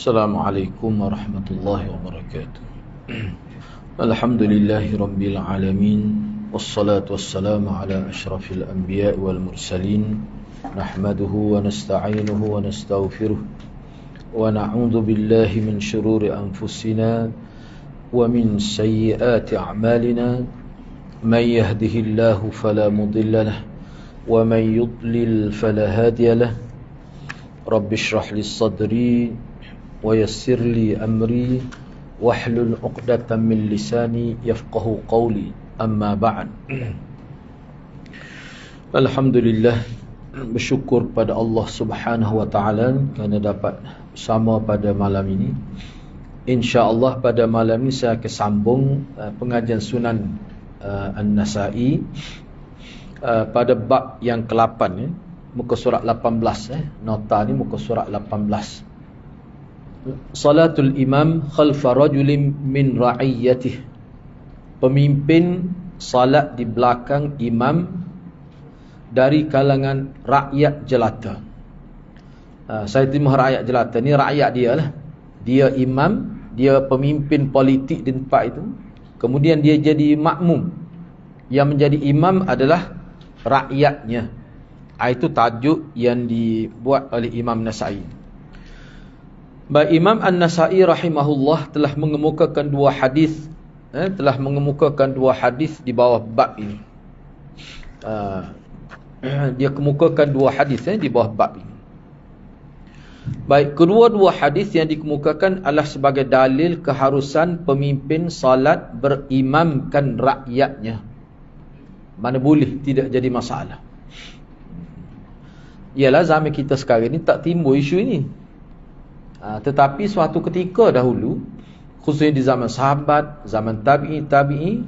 Assalamualaikum warahmatullahi wabarakatuh. Alhamdulillahi rabbil alamin. Wassalatu wassalamu ala ashrafil anbiya wal mursalin. Nahmaduhu wa nasta'inuhu wa nastaghfiruh. Wa na'udzu billahi min shururi anfusina wa min sayyiati a'malina. Man yahdihillahu fala mudilla lahu wa man yudlil fala hadiya lahu. Rabbi shrah li sadri wa yassir li amri wahlul 'uqdatam min lisani yafqahu qawli, amma ba'd. Alhamdulillah, bersyukur pada Allah Subhanahu wa taala kerana dapat bersama pada malam ini. Insya-Allah pada malam ini saya akan sambung pengajian Sunan An-Nasa'i pada bab yang ke-8 muka surat 18 nota ni muka surat 18. Salatul imam khalfa rajulin min ra'iyyatih. Pemimpin salat di belakang imam dari kalangan rakyat jelata. Saya terima rakyat jelata ni rakyat dia lah. Dia imam, dia pemimpin politik di tempat itu. Kemudian dia jadi makmum. Yang menjadi imam adalah rakyatnya. Itu tajuk yang dibuat oleh Imam Nasa'i. Baik, Imam An-Nasa'i rahimahullah telah mengemukakan dua hadis, di bawah bab ini. Dia kemukakan dua hadis di bawah bab ini. Baik, kedua-dua hadis yang dikemukakan adalah sebagai dalil keharusan pemimpin salat berimamkan rakyatnya. Mana boleh, tidak jadi masalah. Ialah zaman kita sekarang ni tak timbul isu ini. Tetapi suatu ketika dahulu, khususnya di zaman sahabat, zaman tabi'i,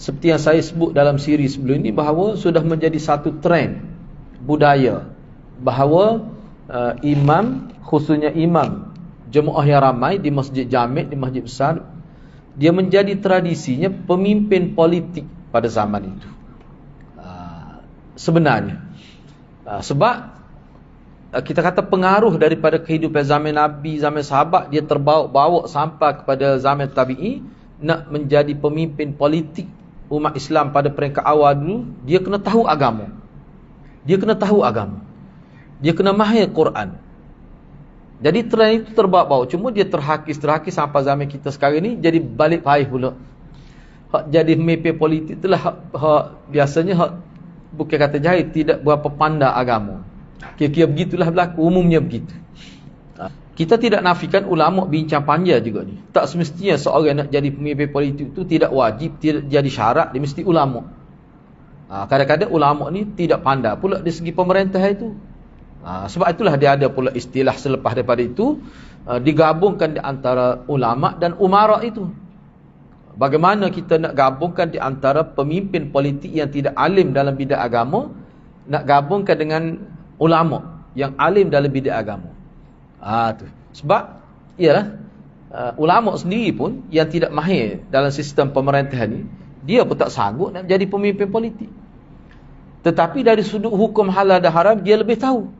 seperti yang saya sebut dalam siri sebelum ini, bahawa sudah menjadi satu trend budaya bahawa imam, khususnya imam jemaah yang ramai di masjid jami', di masjid besar, dia menjadi tradisinya pemimpin politik pada zaman itu. Sebenarnya sebab kita kata pengaruh daripada kehidupan zaman Nabi, zaman sahabat, dia terbawa sampai kepada zaman tabi'i. Nak menjadi pemimpin politik umat Islam pada peringkat awal dulu, dia kena tahu agama. Dia kena mahir Quran. Jadi trend itu terbawa. Cuma dia terhakis sampai zaman kita sekarang ni, jadi balik paih pula. Hak jadi pemimpin politik itulah hak biasanya hak bukan kata jahil, tidak berapa pandai agama. Kira-kira begitulah berlaku, umumnya begitu. Kita tidak nafikan ulama bincang panjang juga ni. Tak semestinya seorang nak jadi pemimpin politik itu tidak wajib, tidak jadi syarat dia mesti ulama. Kadang-kadang ulama ni tidak pandai pula dari segi pemerintah itu. Sebab itulah dia ada pula istilah selepas daripada itu, digabungkan di antara ulama dan umara itu. Bagaimana kita nak gabungkan di antara pemimpin politik yang tidak alim dalam bidang agama, nak gabungkan dengan ulama yang alim dalam bidang agama. Tu. Sebab ialah ulama sendiri pun yang tidak mahir dalam sistem pemerintahan ni, dia pun tak sanggup nak jadi pemimpin politik. Tetapi dari sudut hukum halal dan haram dia lebih tahu.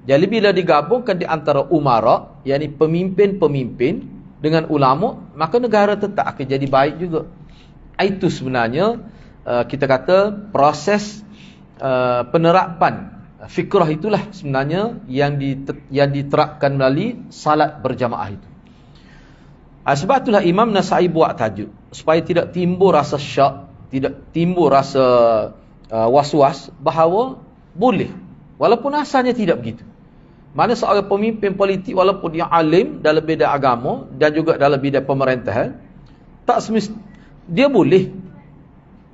Jadi bila digabungkan di antara umara, yakni pemimpin-pemimpin dengan ulama, maka negara tetap akan jadi baik juga. Itu sebenarnya kita kata proses penerapan fikrah itulah sebenarnya yang diterapkan melalui salat berjamaah itu. Sebab itulah Imam Nasa'i buat tajuk supaya tidak timbul rasa syak, tidak timbul rasa was-was bahawa boleh, walaupun asalnya tidak begitu. Mana seorang pemimpin politik walaupun dia alim dalam bidang agama dan juga dalam bidang pemerintahan, tak semestinya dia boleh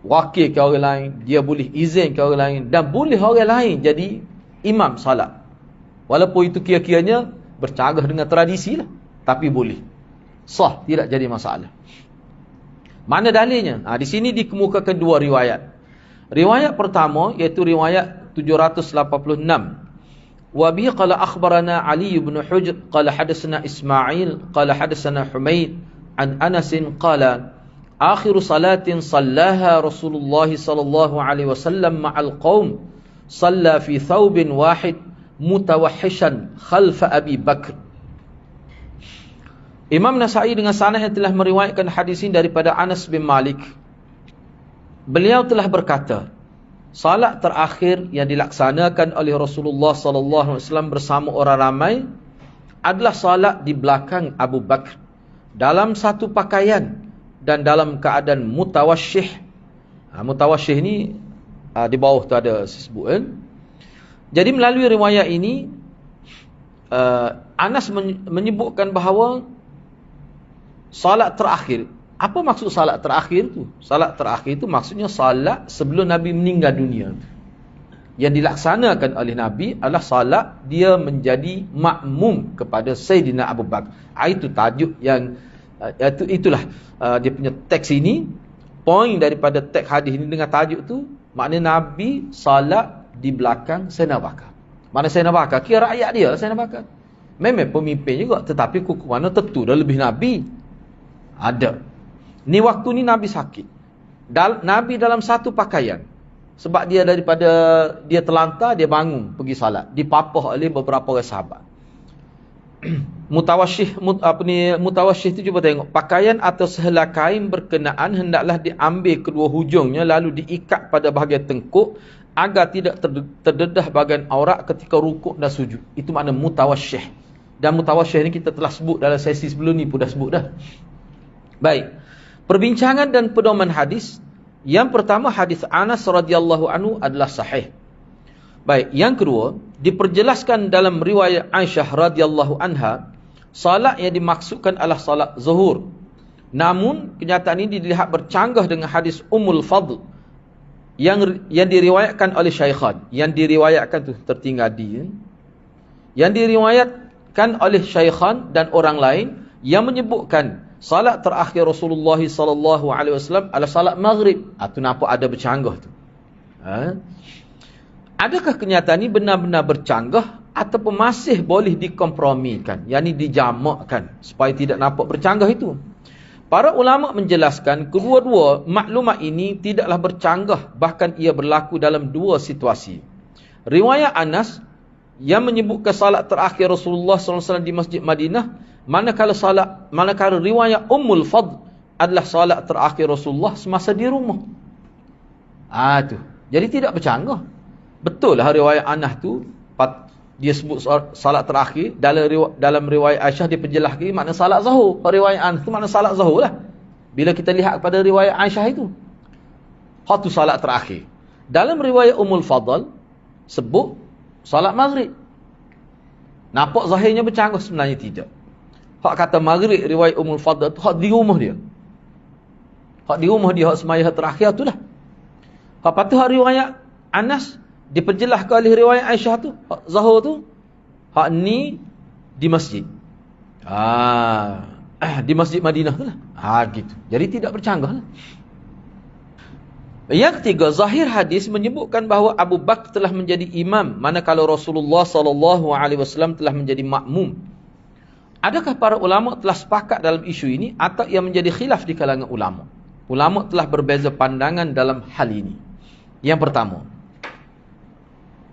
wakil ke orang lain, dia boleh izin ke orang lain, dan boleh orang lain jadi imam salat. Walaupun itu kira-kiranya bercanggah dengan tradisi lah, tapi boleh. Sah, tidak jadi masalah. Mana dalilnya? Di sini dikemukakan dua riwayat. Riwayat pertama iaitu riwayat 786. Wa bihi qala akhbarana Ali bin Hujr qala hadatsana Ismail qala hadatsana Humaid an Anas qala akhiru salatin sallaha Rasulullah sallallahu alaihi wasallam ma'al qaum salla fi thawbin wahid mutawahhishan khalfa Abi Bakr. Imam Nasa'i dengan sanad yang telah meriwayatkan hadis ini daripada Anas bin Malik. Beliau telah berkata, salat terakhir yang dilaksanakan oleh Rasulullah sallallahu alaihi wasallam bersama orang ramai adalah salat di belakang Abu Bakar dalam satu pakaian dan dalam keadaan mutawasyih. Mutawasyih ni di bawah tu ada sebut kan. Jadi melalui riwayat ini Anas menyebutkan bahawa salat terakhir. Apa maksud salat terakhir tu? Salat terakhir tu maksudnya salat sebelum Nabi meninggal dunia. Yang dilaksanakan oleh Nabi adalah salat dia menjadi makmum kepada Sayyidina Abu Bakar. Itu tajuk yang itulah dia punya teks ini. Poin daripada teks hadis ini dengan tajuk tu, maknanya Nabi salat di belakang Sayyidina Abu Bakar. Mana Sayyidina Abu Bakar? Kira rakyat dia Sayyidina Abu Bakar. Memang pemimpin juga, tetapi kuku mana tentu dah lebih Nabi. Ada. Ni waktu ni Nabi sakit. Nabi dalam satu pakaian. Sebab dia daripada dia terlantar, dia bangun pergi salat. Dipapah oleh beberapa orang sahabat. Mutawasyih tu cuba tengok. Pakaian atau sehelai kain berkenaan hendaklah diambil kedua hujungnya lalu diikat pada bahagian tengkuk agar tidak terdedah bahagian aurat ketika rukuk dan sujud. Itu makna mutawasyih. Dan mutawasyih ni kita telah sebut dalam sesi sebelum ni pun dah sebut dah. Baik. Perbincangan dan pedoman hadis. Yang pertama, hadis Anas radhiyallahu anhu adalah sahih. Baik, yang kedua, diperjelaskan dalam riwayat Aisyah radhiyallahu anha, salat yang dimaksudkan adalah salat zuhur. Namun, kenyataan ini dilihat bercanggah dengan hadis Ummul Fadl yang diriwayatkan oleh Syaikhan. Yang diriwayatkan tu tertinggal di. Yang diriwayatkan oleh Syaikhan dan orang lain yang menyebutkan salat terakhir Rasulullah sallallahu alaihi wasallam adalah salat maghrib. Tu nampak ada bercanggah tu. Adakah kenyataan ini benar-benar bercanggah ataupun masih boleh dikompromikan, yakni dijamakkan supaya tidak nampak bercanggah itu? Para ulama menjelaskan kedua-dua maklumat ini tidaklah bercanggah, bahkan ia berlaku dalam dua situasi. Riwayat Anas yang menyebutkan salat terakhir Rasulullah sallallahu alaihi wasallam di Masjid Madinah, manakala riwayat Ummul Fadl adalah salat terakhir Rasulullah semasa di rumah. Tu. Jadi tidak bercanggah. Betul lah riwayat Anas tu dia sebut salat terakhir, dalam riwayat Aisyah dia penjelas lagi makna salat zuhur. Riwayat Anas tu makna salat zuhur lah. Bila kita lihat kepada riwayat Aisyah itu, tu salat terakhir. Dalam riwayat Ummul Fadl sebut salat maghrib. Nampak zahirnya bercanggah, sebenarnya tidak. Hak kata maghrib riwayat Ummul Fadl tu hak di rumah dia. Hak di rumah dia, hak sembahyang terakhir tu lah. Hak patut hak riwayat Anas diperjelaskan oleh riwayat Aisyah tu, hak zuhur tu, hak ni di masjid. Di Masjid Madinah tu lah. Gitu. Jadi tidak bercanggah lah. Yang ketiga, zahir hadis menyebutkan bahawa Abu Bakar telah menjadi imam manakala Rasulullah sallallahu alaihi wasallam telah menjadi makmum. Adakah para ulama telah sepakat dalam isu ini atau ia menjadi khilaf di kalangan ulama? Ulama telah berbeza pandangan dalam hal ini. Yang pertama,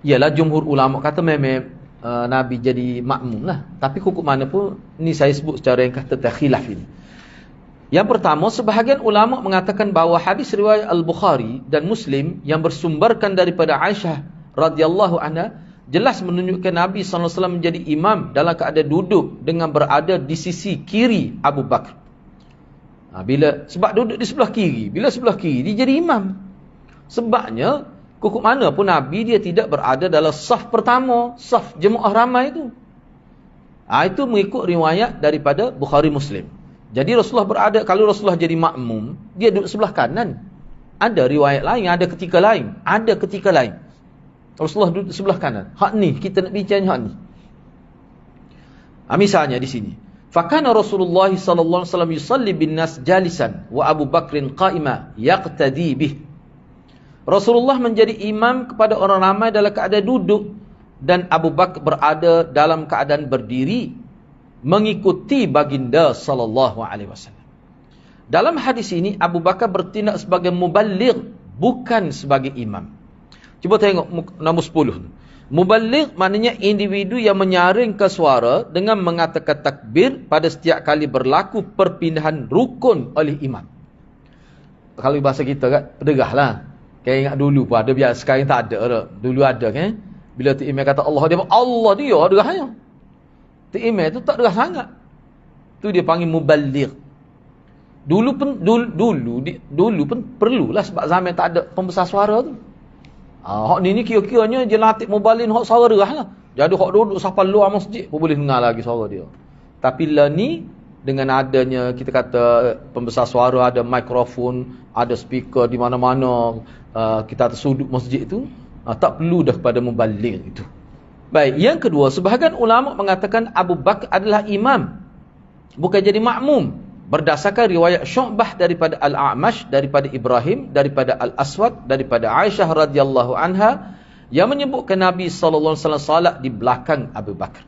ialah jumhur ulama kata memang Nabi jadi makmum lah. Tapi hukum mana pun, ni saya sebut secara yang kata khilaf ini. Yang pertama, sebahagian ulama mengatakan bahawa hadis riwayat Al-Bukhari dan Muslim yang bersumberkan daripada Aisyah radhiyallahu anha jelas menunjukkan Nabi SAW menjadi imam dalam keadaan duduk dengan berada di sisi kiri Abu Bakar. Sebab duduk di sebelah kiri, bila sebelah kiri dia jadi imam. Sebabnya hukum mana pun Nabi dia tidak berada dalam saf pertama, saf jemaah ramai itu. Itu mengikut riwayat daripada Bukhari Muslim. Jadi Rasulullah berada, kalau Rasulullah jadi makmum, dia duduk sebelah kanan. Ada riwayat lain, ada ketika lain. Rasulullah duduk sebelah kanan. Hak ni, kita nak bincang hak ni. Misalnya di sini. Fakana Rasulullah sallallahu alaihi wasallam yusalli bin nas jalisan wa Abu Bakrin qa'ima yaqtadi bih. Rasulullah menjadi imam kepada orang ramai dalam keadaan duduk dan Abu Bakar berada dalam keadaan berdiri mengikuti baginda sallallahu alaihi wasallam. Dalam hadis ini Abu Bakar bertindak sebagai muballigh, bukan sebagai imam. Cuba tengok nombor 10. Muballigh maknanya individu yang menyaringkan suara dengan mengatakan takbir pada setiap kali berlaku perpindahan rukun oleh imam. Kalau bahasa kita kan, pedegah lah. Kayak ingat dulu pun ada, biasa sekarang tak ada dah. Dulu ada kan. Bila tu imam kata Allah, dia Allah dia degahnya. Tu imam tu tak degah sangat. Tu dia panggil muballigh. Dulu pun perlulah sebab zaman tak ada pembesar suara tu. Hak ni kira-kiranya je latih muballigh hak suara derah lah. Jadi hak duduk sampai luar masjid pun boleh dengar lagi suara dia. Tapi lah ni dengan adanya kita kata pembesar suara, ada mikrofon, ada speaker di mana-mana, kita atas sudut masjid tu, tak perlu dah kepada muballigh itu. Baik, yang kedua, sebahagian ulama mengatakan Abu Bakar adalah imam, bukan jadi makmum. Berdasarkan riwayat Syu'bah daripada Al-A'mash, daripada Ibrahim, daripada Al-Aswad, daripada Aisyah radhiyallahu anha yang menyebutkan Nabi sallallahu alaihi wasallam salat di belakang Abu Bakar.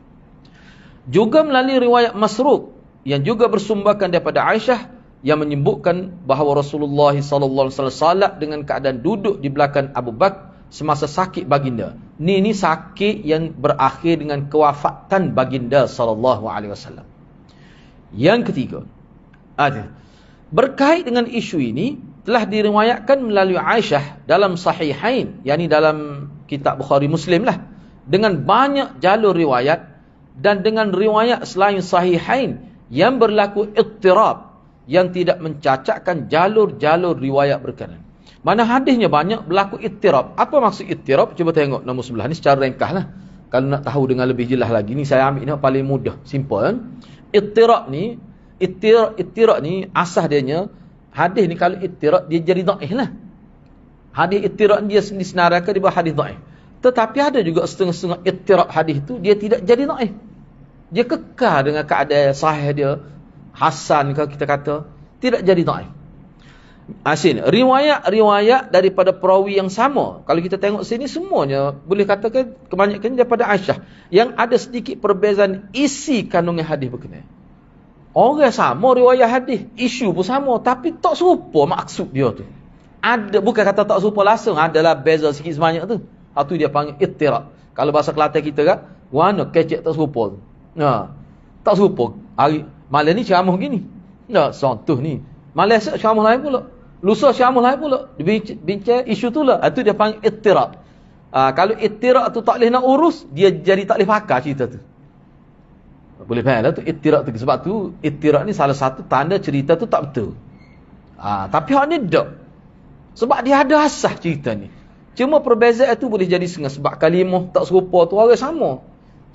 Juga melalui riwayat Masruq yang juga bersumberkan daripada Aisyah yang menyebutkan bahawa Rasulullah sallallahu alaihi wasallam salat dengan keadaan duduk di belakang Abu Bakar semasa sakit baginda. Ni sakit yang berakhir dengan kewafatan baginda sallallahu alaihi wasallam. Yang ketiga, berkait dengan isu ini telah diriwayatkan melalui Aisyah dalam Sahihain, yakni dalam kitab Bukhari Muslim lah, dengan banyak jalur riwayat dan dengan riwayat selain Sahihain yang berlaku ittirab yang tidak mencacatkan jalur-jalur riwayat berkenaan. Mana hadisnya banyak berlaku ittirab. Apa maksud ittirab? Cuba tengok nombor sebelah ni secara ringkas lah. Kalau nak tahu dengan lebih jelas lagi, ni saya ambil ni paling mudah, simple kan. Ittirab ni asas dianya, hadis ni kalau ittirab dia jadi dhaif lah. Hadis ittirab dia disenaraikan di bawah hadis dhaif. Tetapi ada juga setengah-setengah ittirab hadis tu dia tidak jadi dhaif. Dia kekal dengan keadaan sahih dia, hasan kalau kita kata, tidak jadi dhaif. Asin riwayat daripada perawi yang sama. Kalau kita tengok sini semuanya boleh katakan kebanyakan daripada Aisyah, yang ada sedikit perbezaan isi kandungan hadis berkenaan. Orang sama riwayat hadis, isu pun sama, tapi tak serupa maksud dia tu. Ada, bukan kata tak serupa langsung, adalah beza sikit sebanyak tu. Itu dia panggil ittirab. Kalau bahasa Kelantan kita kan, mana kecek tak serupa tu. Tak serupa. Malam ni ceramah gini. Contoh ni. Malam esok ceramah lain pula. Lusa ceramah lain pula. Bincang isu tu lah. Itu dia panggil ittirab. Kalau ittirab tu tak boleh nak urus, dia jadi tak boleh pakai cerita tu. Boleh faham lah tu ittirab tu. Sebab tu ittirab ni salah satu tanda cerita tu tak betul. Tapi hak ni tak. Sebab dia ada asas cerita ni. Cuma perbezaan tu boleh jadi setengah sebab kalimah tak serupa tu orang sama.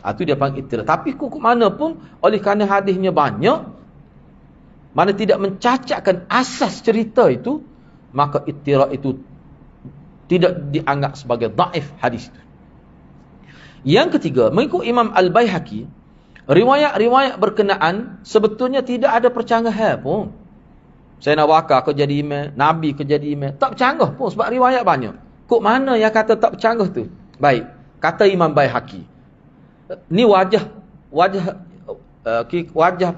Itu dia panggil ittirab. Tapi kukuk mana pun, oleh kerana hadisnya banyak, mana tidak mencacatkan asas cerita itu, maka ittirab itu tidak dianggap sebagai dhaif hadis itu. Yang ketiga, mengikut Imam Al-Baihaqi, riwayat-riwayat berkenaan sebetulnya tidak ada percanggahan pun. Sayyidina Bakar ke jadi imam, Nabi ke jadi imam, tak bercanggah pun sebab riwayat banyak. Kok mana yang kata tak bercanggah tu? Baik, kata Imam Baihaqi, ni wajah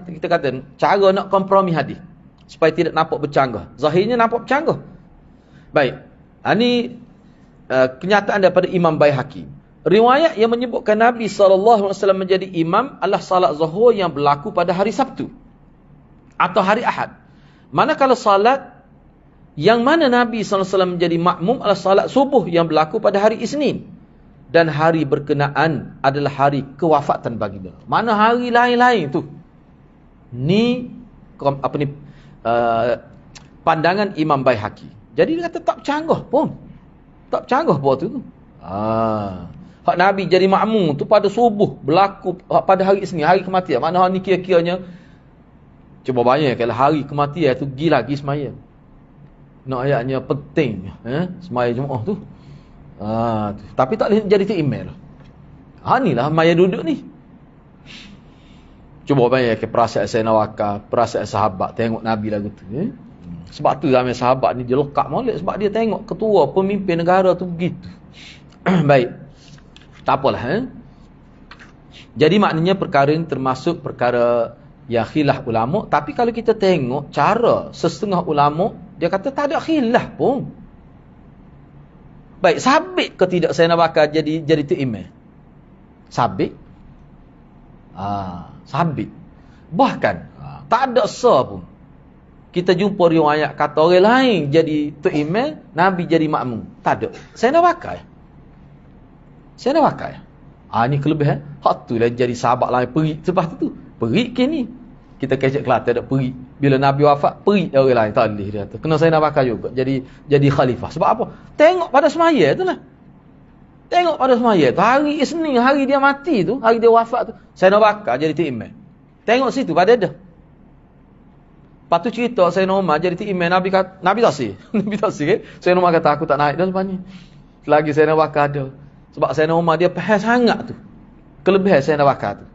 kita kata cara nak kompromi hadis supaya tidak nampak bercanggah. Zahirnya nampak bercanggah. Baik, ini kenyataan daripada Imam Baihaqi. Riwayat yang menyebutkan Nabi SAW menjadi imam adalah salat zuhur yang berlaku pada hari Sabtu atau hari Ahad. Manakala salat yang mana Nabi SAW menjadi makmum adalah salat subuh yang berlaku pada hari Isnin. Dan hari berkenaan adalah hari kewafatan baginda. Mana hari lain-lain tu? Ni pandangan Imam Baihaqi. Jadi dia kata tak bercanggah pun. Tak bercanggah pun tu. Hak Nabi jadi makmum tu pada subuh berlaku pada hari Isnin, hari kematian. Mana ni kira-kiranya cuba bayangkan kalau hari kematian tu pergi lagi semaya. Nak ayatnya penting semaya Jumaat tu. Tapi tak boleh jadi tu email. Inilah maya duduk ni. Cuba bayangkan perasaan Sayyidina Bakar, perasaan sahabat tengok Nabi lagu tu. Sebab tu ramai sahabat ni dia lekak molek sebab dia tengok ketua pemimpin negara tu begitu. Baik. Tak apalah. Jadi maknanya perkara ini termasuk perkara yang khilaf ulama. Tapi kalau kita tengok cara setengah ulama, dia kata tak ada khilaf pun. Baik, sabit ke tidak Sayyidina Bakar jadi tu imam? Sabit. Sabit. Bahkan tak ada sah pun kita jumpa riwayat kata orang lain jadi imam, Nabi jadi makmum. Tak ada. Saya nak pakai. Ini kelebihan. Hak tu lah jadi sahabat lain perik. Sebab tu perik ke ni. Kita kecek Kelantan ada perik. Bila Nabi wafat, perik orang lain. Tak boleh dia tu. Kena saya nak pakai juga. Jadi khalifah. Sebab apa? Tengok pada semaya tu lah. Tengok pada semaya tu. Hari Isnin, hari dia mati tu. Hari dia wafat tu. Saya nak pakai jadi imam. Tengok situ pada dah. Lepas tu cerita saya Umar jadi imam. Nabi taksir. Nabi taksir kan. Saya Umar kata aku tak naik dah lepas ni. Selagi saya nak pakai ada. Sebab saya Umar dia pahal sangat tu. Kelebihan saya nak pakai tu.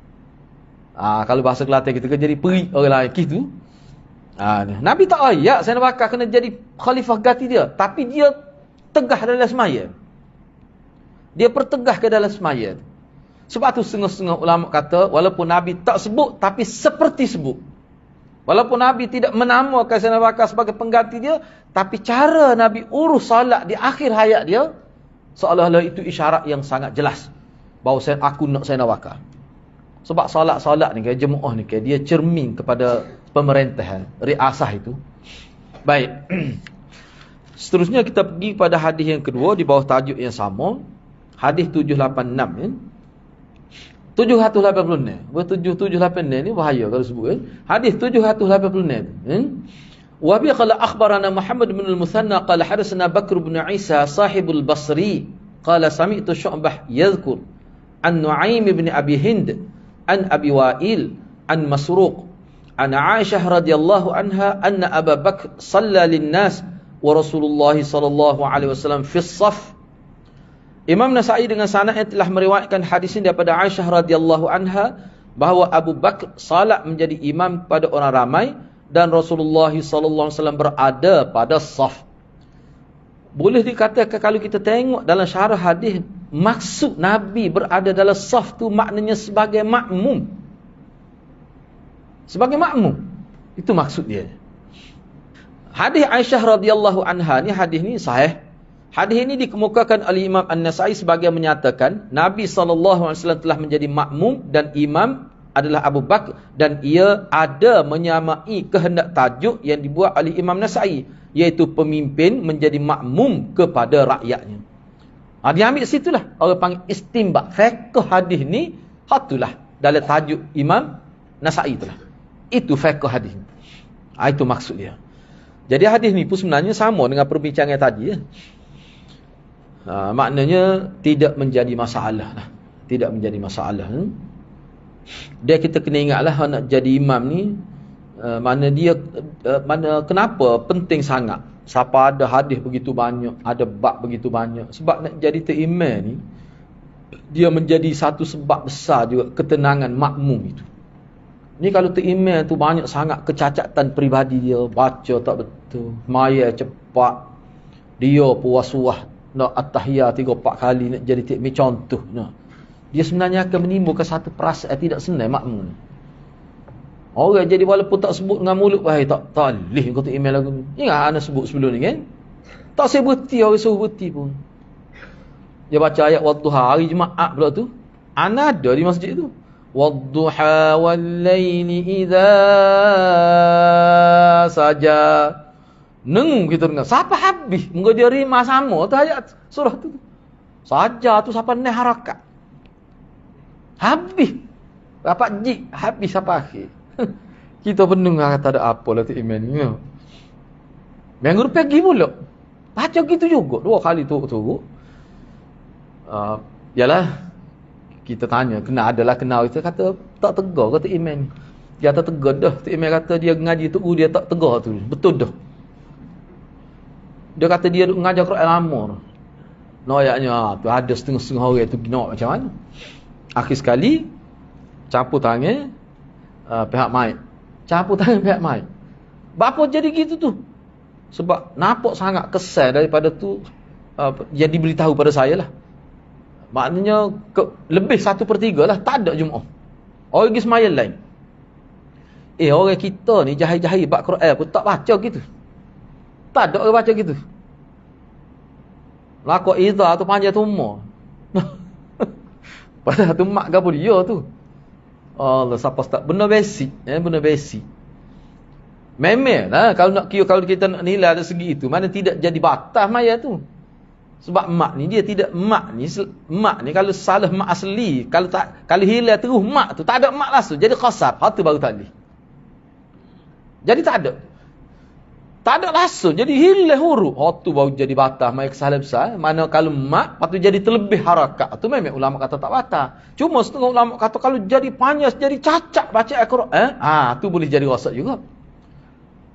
Kalau bahasa Kelantan kita kan jadi perik orang lain gitu. Nabi tak ayat saya nak bakar kena jadi khalifah ganti dia, tapi dia tegah dalam semaya. Dia pertegah ke dalam semaya. Sebab tu setengah-setengah ulama kata walaupun Nabi tak sebut tapi seperti sebut. Walaupun Nabi tidak menamakan saya nak bakar sebagai pengganti dia, tapi cara Nabi urus solat di akhir hayat dia seolah-olah itu isyarat yang sangat jelas bahawa aku nak saya nak bakar. Sebab solat-solat ni kayak jemaah ni kayak dia cermin kepada pemerintahan, riasah itu. Baik. Seterusnya kita pergi pada hadis yang kedua di bawah tajuk yang sama. Hadis 786 kan. 786. Buat 786 ni bahaya kalau sebut kan. Hadis 786 kan. Wa bi qala akhbarana Muhammad bin al-Muthanna qala hadatsana Bakr bin Isa sahibul Basri qala sami'tu Syu'bah yadhkur an Nu'aim bin Abi Hind an Abi Wa'il an Masruq an Aisyah radhiyallahu anha anna Abu Bakr shalla lin-nas wa Rasulullah sallallahu alaihi wasallam fi as-saff. Imam Nasa'i dengan sanadnya telah meriwayatkan hadis ini daripada Aisyah radhiyallahu anha bahawa Abu Bakr salat menjadi imam pada orang ramai dan Rasulullah sallallahu alaihi wasallam berada pada saf. Boleh dikatakan kalau kita tengok dalam syarah hadis, maksud Nabi berada dalam saf tu maknanya sebagai makmum. Sebagai makmum. Itu maksud dia. Hadis Aisyah radhiyallahu anha ni, hadis ni sahih. Hadis ini dikemukakan oleh Imam An-Nasa'i sebagai menyatakan Nabi sallallahu alaihi wasallam telah menjadi makmum dan imam adalah Abu Bakr dan ia ada menyamai kehendak tajuk yang dibuat oleh Imam Nasa'i, iaitu pemimpin menjadi makmum kepada rakyatnya. Dia ambil situlah orang panggil istinbat. Fiqh hadis ni hatulah dalam tajuk Imam Nasa'i itulah. Itu fiqh hadis. Itu maksud dia. Jadi hadis ni pun sebenarnya sama dengan perbincangan tadi ya. Maknanya tidak menjadi masalah lah. Tidak menjadi masalah. Dia kita kena ingatlah nak jadi imam ni kenapa penting sangat. Siapa ada hadis begitu banyak, ada bab begitu banyak. Sebab nak jadi imam ni dia menjadi satu sebab besar juga ketenangan makmum itu. Ni kalau imam tu banyak sangat kecacatan peribadi dia, baca tak betul, maya cepat, dia puas-puas nak at-tahiyat 3-4 kali nak jadi takmir contoh. Dia sebenarnya akan menimbulkan satu perasaan tidak senang makmum. Orang jadi walaupun tak sebut dengan mulut bahaya tak leh kau tu email lagu ni. Ingat ana sebut sebelum ni kan? Tak saya berhenti, orang suruh berhenti pun. Dia baca ayat wadduha hari Jumaat pula tu. Ana ada di masjid tu. Wadduha wal laili idza saja. Nengung kita dengar. Siapa habis? Moga dia rima sama tu ayat surah tu. Saja tu siapa ni harakat. Habis. Dapat jik habis sampai akhir. Kita pendengar kata ada apa lah tu iman ni. Minggu pergi pula. Baca gitu juga 2 kali turut-turut. Yalah kita tanya kena adalah kenal kita kata tak tegar kata iman. Dia tak tegar dah. Tu iman kata dia ngaji tu dia tak tegar tu. Betul dah. Dia kata dia mengajar Quran lama. Noyaknya tu ada setengah-setengah orang tu nak macam mana. Akhir sekali campur tangan pihak mic. Campur tangan pihak mic. Bapa jadi gitu tu? Sebab nampak sangat kesan daripada tu yang diberitahu pada saya lah. Maknanya lebih 1/3 lah tak ada Jumaat. Orang pergi semayang lain. Orang kita ni jahil-jahil bab Quran pun tak baca gitu. Tak ada orang baca gitu. Lakuk idha tu panjang tumor. Padahal tu mak gapo dia tu. Allah, siapa tak benda basic, benda basic. Memanglah kalau kita nak nilai dari segi itu, mana tidak jadi batas maya tu. Sebab mak ni dia tidak mak ni kalau salah mak asli, kalau hilang terus mak tu tak ada mak langsung, jadi qasab, hatu baru tak boleh. Jadi tak ada. Tak ada langsung, jadi hilang huruf. Tu baru jadi batas maya kesalahan besar. Mana kalau mak patut jadi terlebih harakat. Tu memang ulama kata tak batas. Cuma setengah ulama kata kalau jadi panjang, jadi cacat baca Al-Quran, tu boleh jadi rosak juga.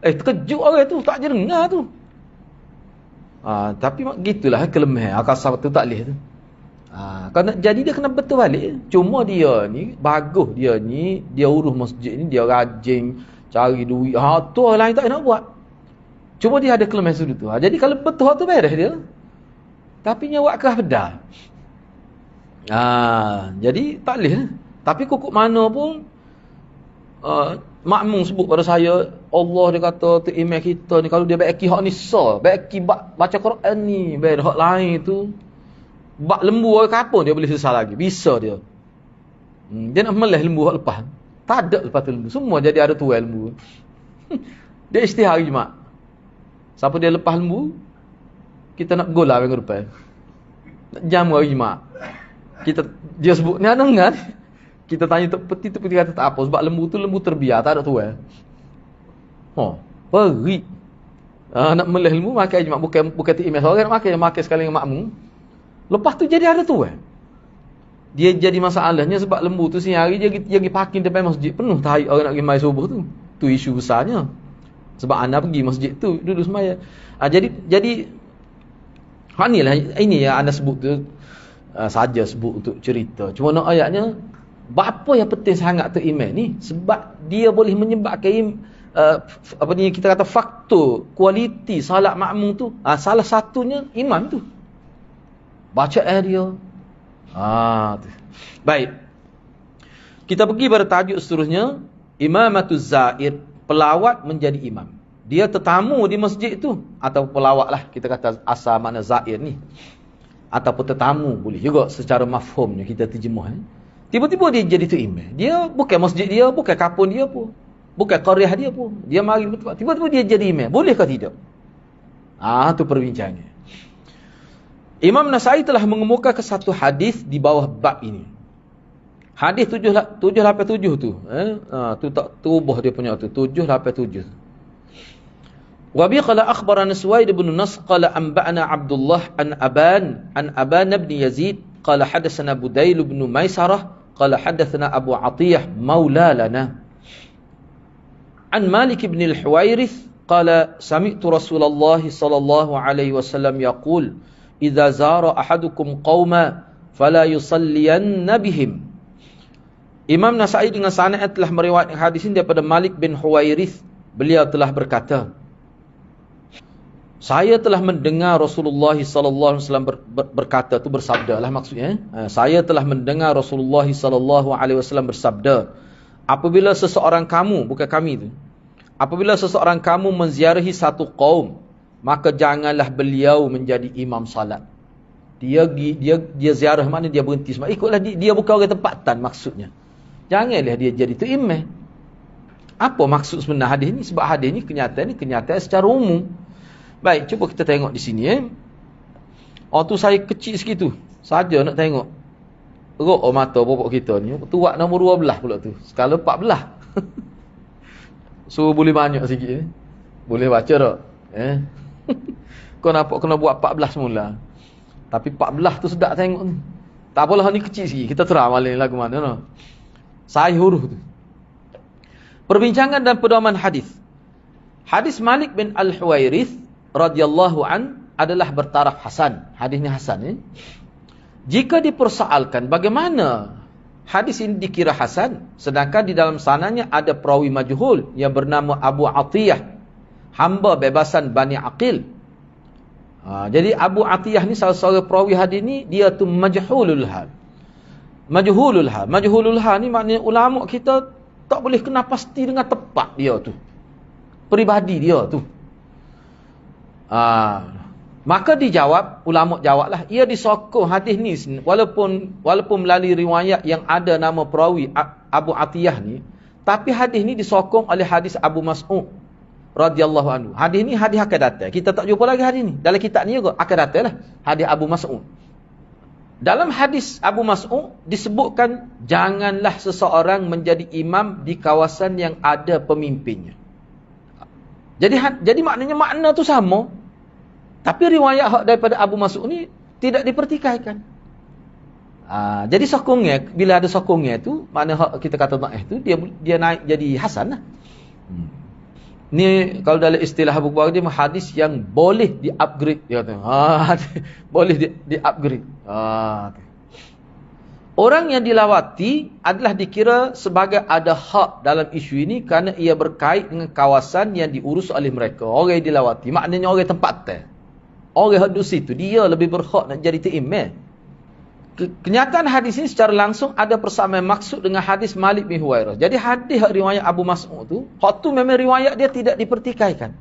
Terkejut orang tu, tak je dengar tu. Tapi gitulah kelemahan akal sahabat tu tak boleh tu. Kalau nak jadi dia kena betul balik. Cuma dia ni bagus, dia urus masjid ni, dia rajin cari duit. Tu orang lain tak nak buat. Cuma dia ada kelemahan sudut tu. Jadi kalau betul tu beres dia. Tapi nyawa kerah pedal. Jadi tak boleh. Tapi kukuk mana pun makmum sebut pada saya, Allah dia kata tu imam kita ni kalau dia baiki hak ni baiki baca Quran ni, baik hak lain tu bak lembu kapan dia boleh selesai lagi? Bisa dia. Dia nak meleh lembu hak lepas. Tak ada lepas tu lembu. Semua jadi ada tuai lembu. Dia istihar Jumaat. Siapa dia lepas lembu, kita nak gol lah minggu depan. Nak jamu hari Jumaat. Dia sebut ni ada dengar. Kita tanya peti kata tak apa sebab lembu tu lembu terbiar, tak ada tuai. Perik. Nak melih lembu makan Jumaat, bukan tu imam seorang nak makan sekali dengan makmum. Lepas tu jadi ada tuai. Dia jadi masalahnya sebab lembu tu siang hari dia pergi parking depan masjid penuh tahi orang nak pergi mai subuh tu. Tu isu besarnya. Sebab anda pergi masjid tu duduk semaya. Jadi ini yang anda sebut tu saja sebut untuk cerita. Cuma nak ayatnya apa yang penting sangat tu imam ni sebab dia boleh menyebabkan kita kata faktor kualiti salat makmum tu. Salah satunya imam tu. Bacaan dia. Tu. Baik. Kita pergi pada tajuk seterusnya, Imamatuz Zaid, pelawat menjadi imam. Dia tetamu di masjid tu atau pelawat lah kita kata asal makna zaid ni. Ataupun tetamu boleh juga secara mafhumnya kita terjemah. Tiba-tiba dia jadi tu imam. Dia bukan masjid dia, bukan kampung dia pun. Bukan qaryah dia pun. Dia mari tiba-tiba dia jadi imam. Boleh ke tidak? Tu perbincangannya. Imam Nasai telah mengemukakan satu hadis di bawah bab ini. Hadis 787 tu. Tu tak terubah dia punya tu. 787. Wa bi qala akhbarana Suwaid bin Nasr qala anba'ana Abdullah an Aban ibn Yazid qala hadatsana Budail bin Maisarah qala hadatsana Abu Atiyah maula lana an Malik bin al-Huwairith qala sami'tu Rasulullah sallallahu alaihi wasallam yaqul idza zara ahadukum qauma fala yusalliyanna bihim. Imam Nasai dengan sanad telah meriwayatkan hadis ini daripada Malik bin Huwairith. Beliau telah berkata, saya telah mendengar Rasulullah sallallahu alaihi wasallam berkata, tu bersabdalah maksudnya. Saya telah mendengar Rasulullah sallallahu alaihi wasallam bersabda, apabila seseorang kamu, bukan kami tu, apabila seseorang kamu menziarahi satu kaum, maka janganlah beliau menjadi imam salat. Dia ziarah mana dia berhenti semua. Ikutlah dia bukan orang tempatan maksudnya. Janganlah dia jadi tu imam. Apa maksud sebenar hadis ni? Sebab hadis ni kenyataan secara umum. Baik, cuba kita tengok di sini. Tu saya kecil segitu. Saja nak tengok. Rok mata bapak kita ni. Tuak nombor 12 pula tu. Skala 14. So boleh banyak sikit. Boleh baca tak? Kau nampak kena buat 14 semula. Tapi 14 tu sedap tengok ni. Tak apalah ni kecil sikit. Kita terang malin lagu mana no. Sahih huruf tu. Perbincangan dan pedoman hadis. Hadis Malik bin Al-Huwairith radhiyallahu an adalah bertaraf hasan. Hadis ni hasan. Jika dipersoalkan bagaimana hadis ini dikira hasan, sedangkan di dalam sanadnya ada perawi majhul yang bernama Abu Atiyah, hamba bebasan Bani Aqil. Jadi Abu Atiyah ni salah seorang perawi hadis ni, dia tu majhulul hal. Majhulul hal ni maknanya ulama kita tak boleh kena pasti dengan tepat dia tu. Peribadi dia tu. Maka dijawab, ulama jawablah, ia disokong hadis ni walaupun melalui riwayat yang ada nama perawi Abu Atiyah ni, tapi hadis ni disokong oleh hadis Abu Mas'ud radhiyallahu anhu. Hadis ni hadis akan datang. Kita tak jumpa lagi hadis ni. Dalam kitab ni juga akan datanglah hadis Abu Mas'ud. Dalam hadis Abu Mas'ud disebutkan janganlah seseorang menjadi imam di kawasan yang ada pemimpinnya. Jadi makna tu sama. Tapi riwayat hak daripada Abu Mas'ud ni tidak dipertikaikan. Jadi sokongnya, bila ada sokongnya tu, makna hak kita kata dhaif tu, dia naik jadi hasan lah. Ni kalau dalam istilah Abu Bakar dia hadis yang boleh di-upgrade. Dia kata, boleh di-upgrade. Orang yang dilawati adalah dikira sebagai ada hak dalam isu ini kerana ia berkait dengan kawasan yang diurus oleh mereka. Orang yang dilawati, maknanya orang tempatan. Orang yang duduk situ, dia lebih berhak nak jadi imam. Kenyataan hadis ini secara langsung ada persamaan maksud dengan hadis Malik bin Huwairah. Jadi hadis riwayat Abu Mas'ud tu, hak tu memang riwayat dia tidak dipertikaikan.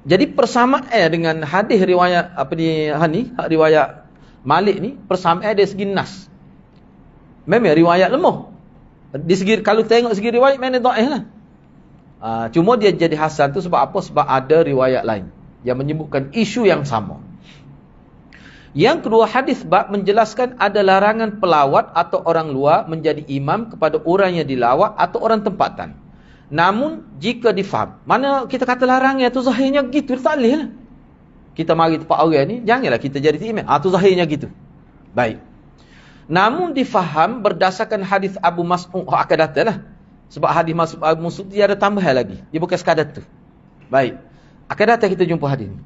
Jadi persamaan dengan hadis riwayat hak riwayat Malik ni, persamaan dari segi nas. Memang riwayat lemah. Di segi, kalau tengok segi riwayat memang dhaif lah. Cuma dia jadi hasan tu sebab apa? Sebab ada riwayat lain yang menyebutkan isu yang sama. Yang kedua, hadis bab menjelaskan ada larangan pelawat atau orang luar menjadi imam kepada orang yang dilawat atau orang tempatan. Namun jika difaham, mana kita kata larangnya tu zahirnya gitu, tak boleh lah. Kita mari tempat orang ni, janganlah kita jadi imam. Tu zahirnya gitu. Baik. Namun difaham berdasarkan hadis Abu Mas'ud akan datang lah. Sebab hadis Abu Mas'ud dia ada tambahan lagi. Dia bukan sekadar tu. Baik. Akan datang kita jumpa hadis ni.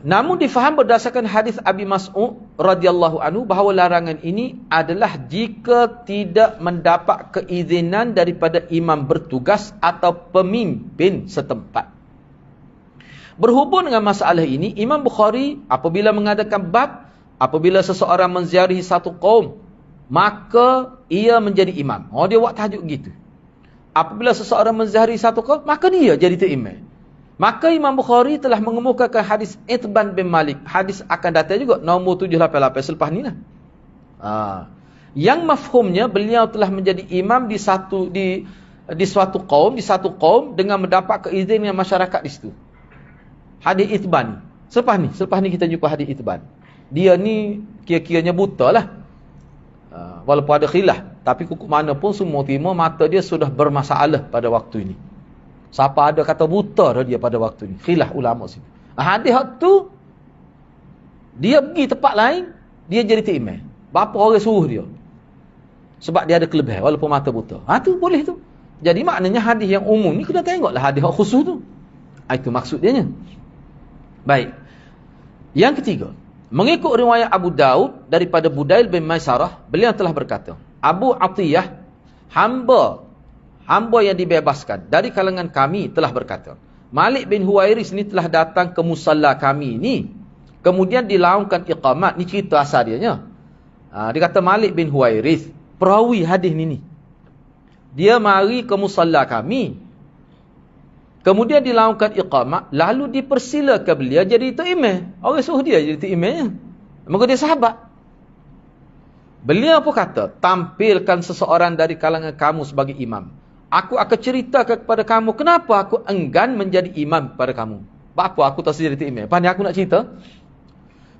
Namun difaham berdasarkan hadis Abi Mas'ud radhiyallahu anhu bahawa larangan ini adalah jika tidak mendapat keizinan daripada imam bertugas atau pemimpin setempat. Berhubung dengan masalah ini, Imam Bukhari apabila mengadakan bab apabila seseorang menziarahi satu kaum, maka ia menjadi imam. Dia buat tajuk gitu. Apabila seseorang menziarahi satu kaum, maka dia jadi imam. Maka Imam Bukhari telah mengemukakan hadis Itban bin Malik. Hadis akan datang juga nombor 788 selepas ni lah. Yang mafhumnya beliau telah menjadi imam di suatu kaum dengan mendapat keizinan masyarakat di situ. Hadis Itban. Selepas ni kita jumpa hadis Itban. Dia ni kira-kiranya buta lah. Walaupun ada khilaf, tapi kukuk mana pun semua timur mata dia sudah bermasalah pada waktu ini. Siapa ada kata buta dah dia pada waktu ni. Khilaf ulama situ. Hadis tu dia pergi tempat lain, dia jadi imam. Bapa orang suruh dia. Sebab dia ada kelebihan walaupun mata buta. Tu boleh tu. Jadi maknanya hadis yang umum ni kena tengoklah hadis khusus tu. Itu maksud dia nya. Baik. Yang ketiga, mengikut riwayat Abu Daud daripada Budail bin Maisarah, beliau telah berkata, Abu Atiyah, hamba yang dibebaskan dari kalangan kami telah berkata, Malik bin Huwairis ni telah datang ke musalla kami ni, kemudian dilaungkan iqamat. Ni cerita asal dia nya. Dia kata Malik bin Huwairis, perawi hadis ni. Dia mari ke musalla kami, kemudian dilaungkan iqamat, lalu dipersilakan beliau jadi imam. Orang suruh dia jadi imamnya. Maka dia sahabat. Beliau pun kata, tampilkan seseorang dari kalangan kamu sebagai imam. Aku akan ceritakan kepada kamu kenapa aku enggan menjadi imam kepada kamu. Apa aku tak jadi imam? Pandai aku nak cerita.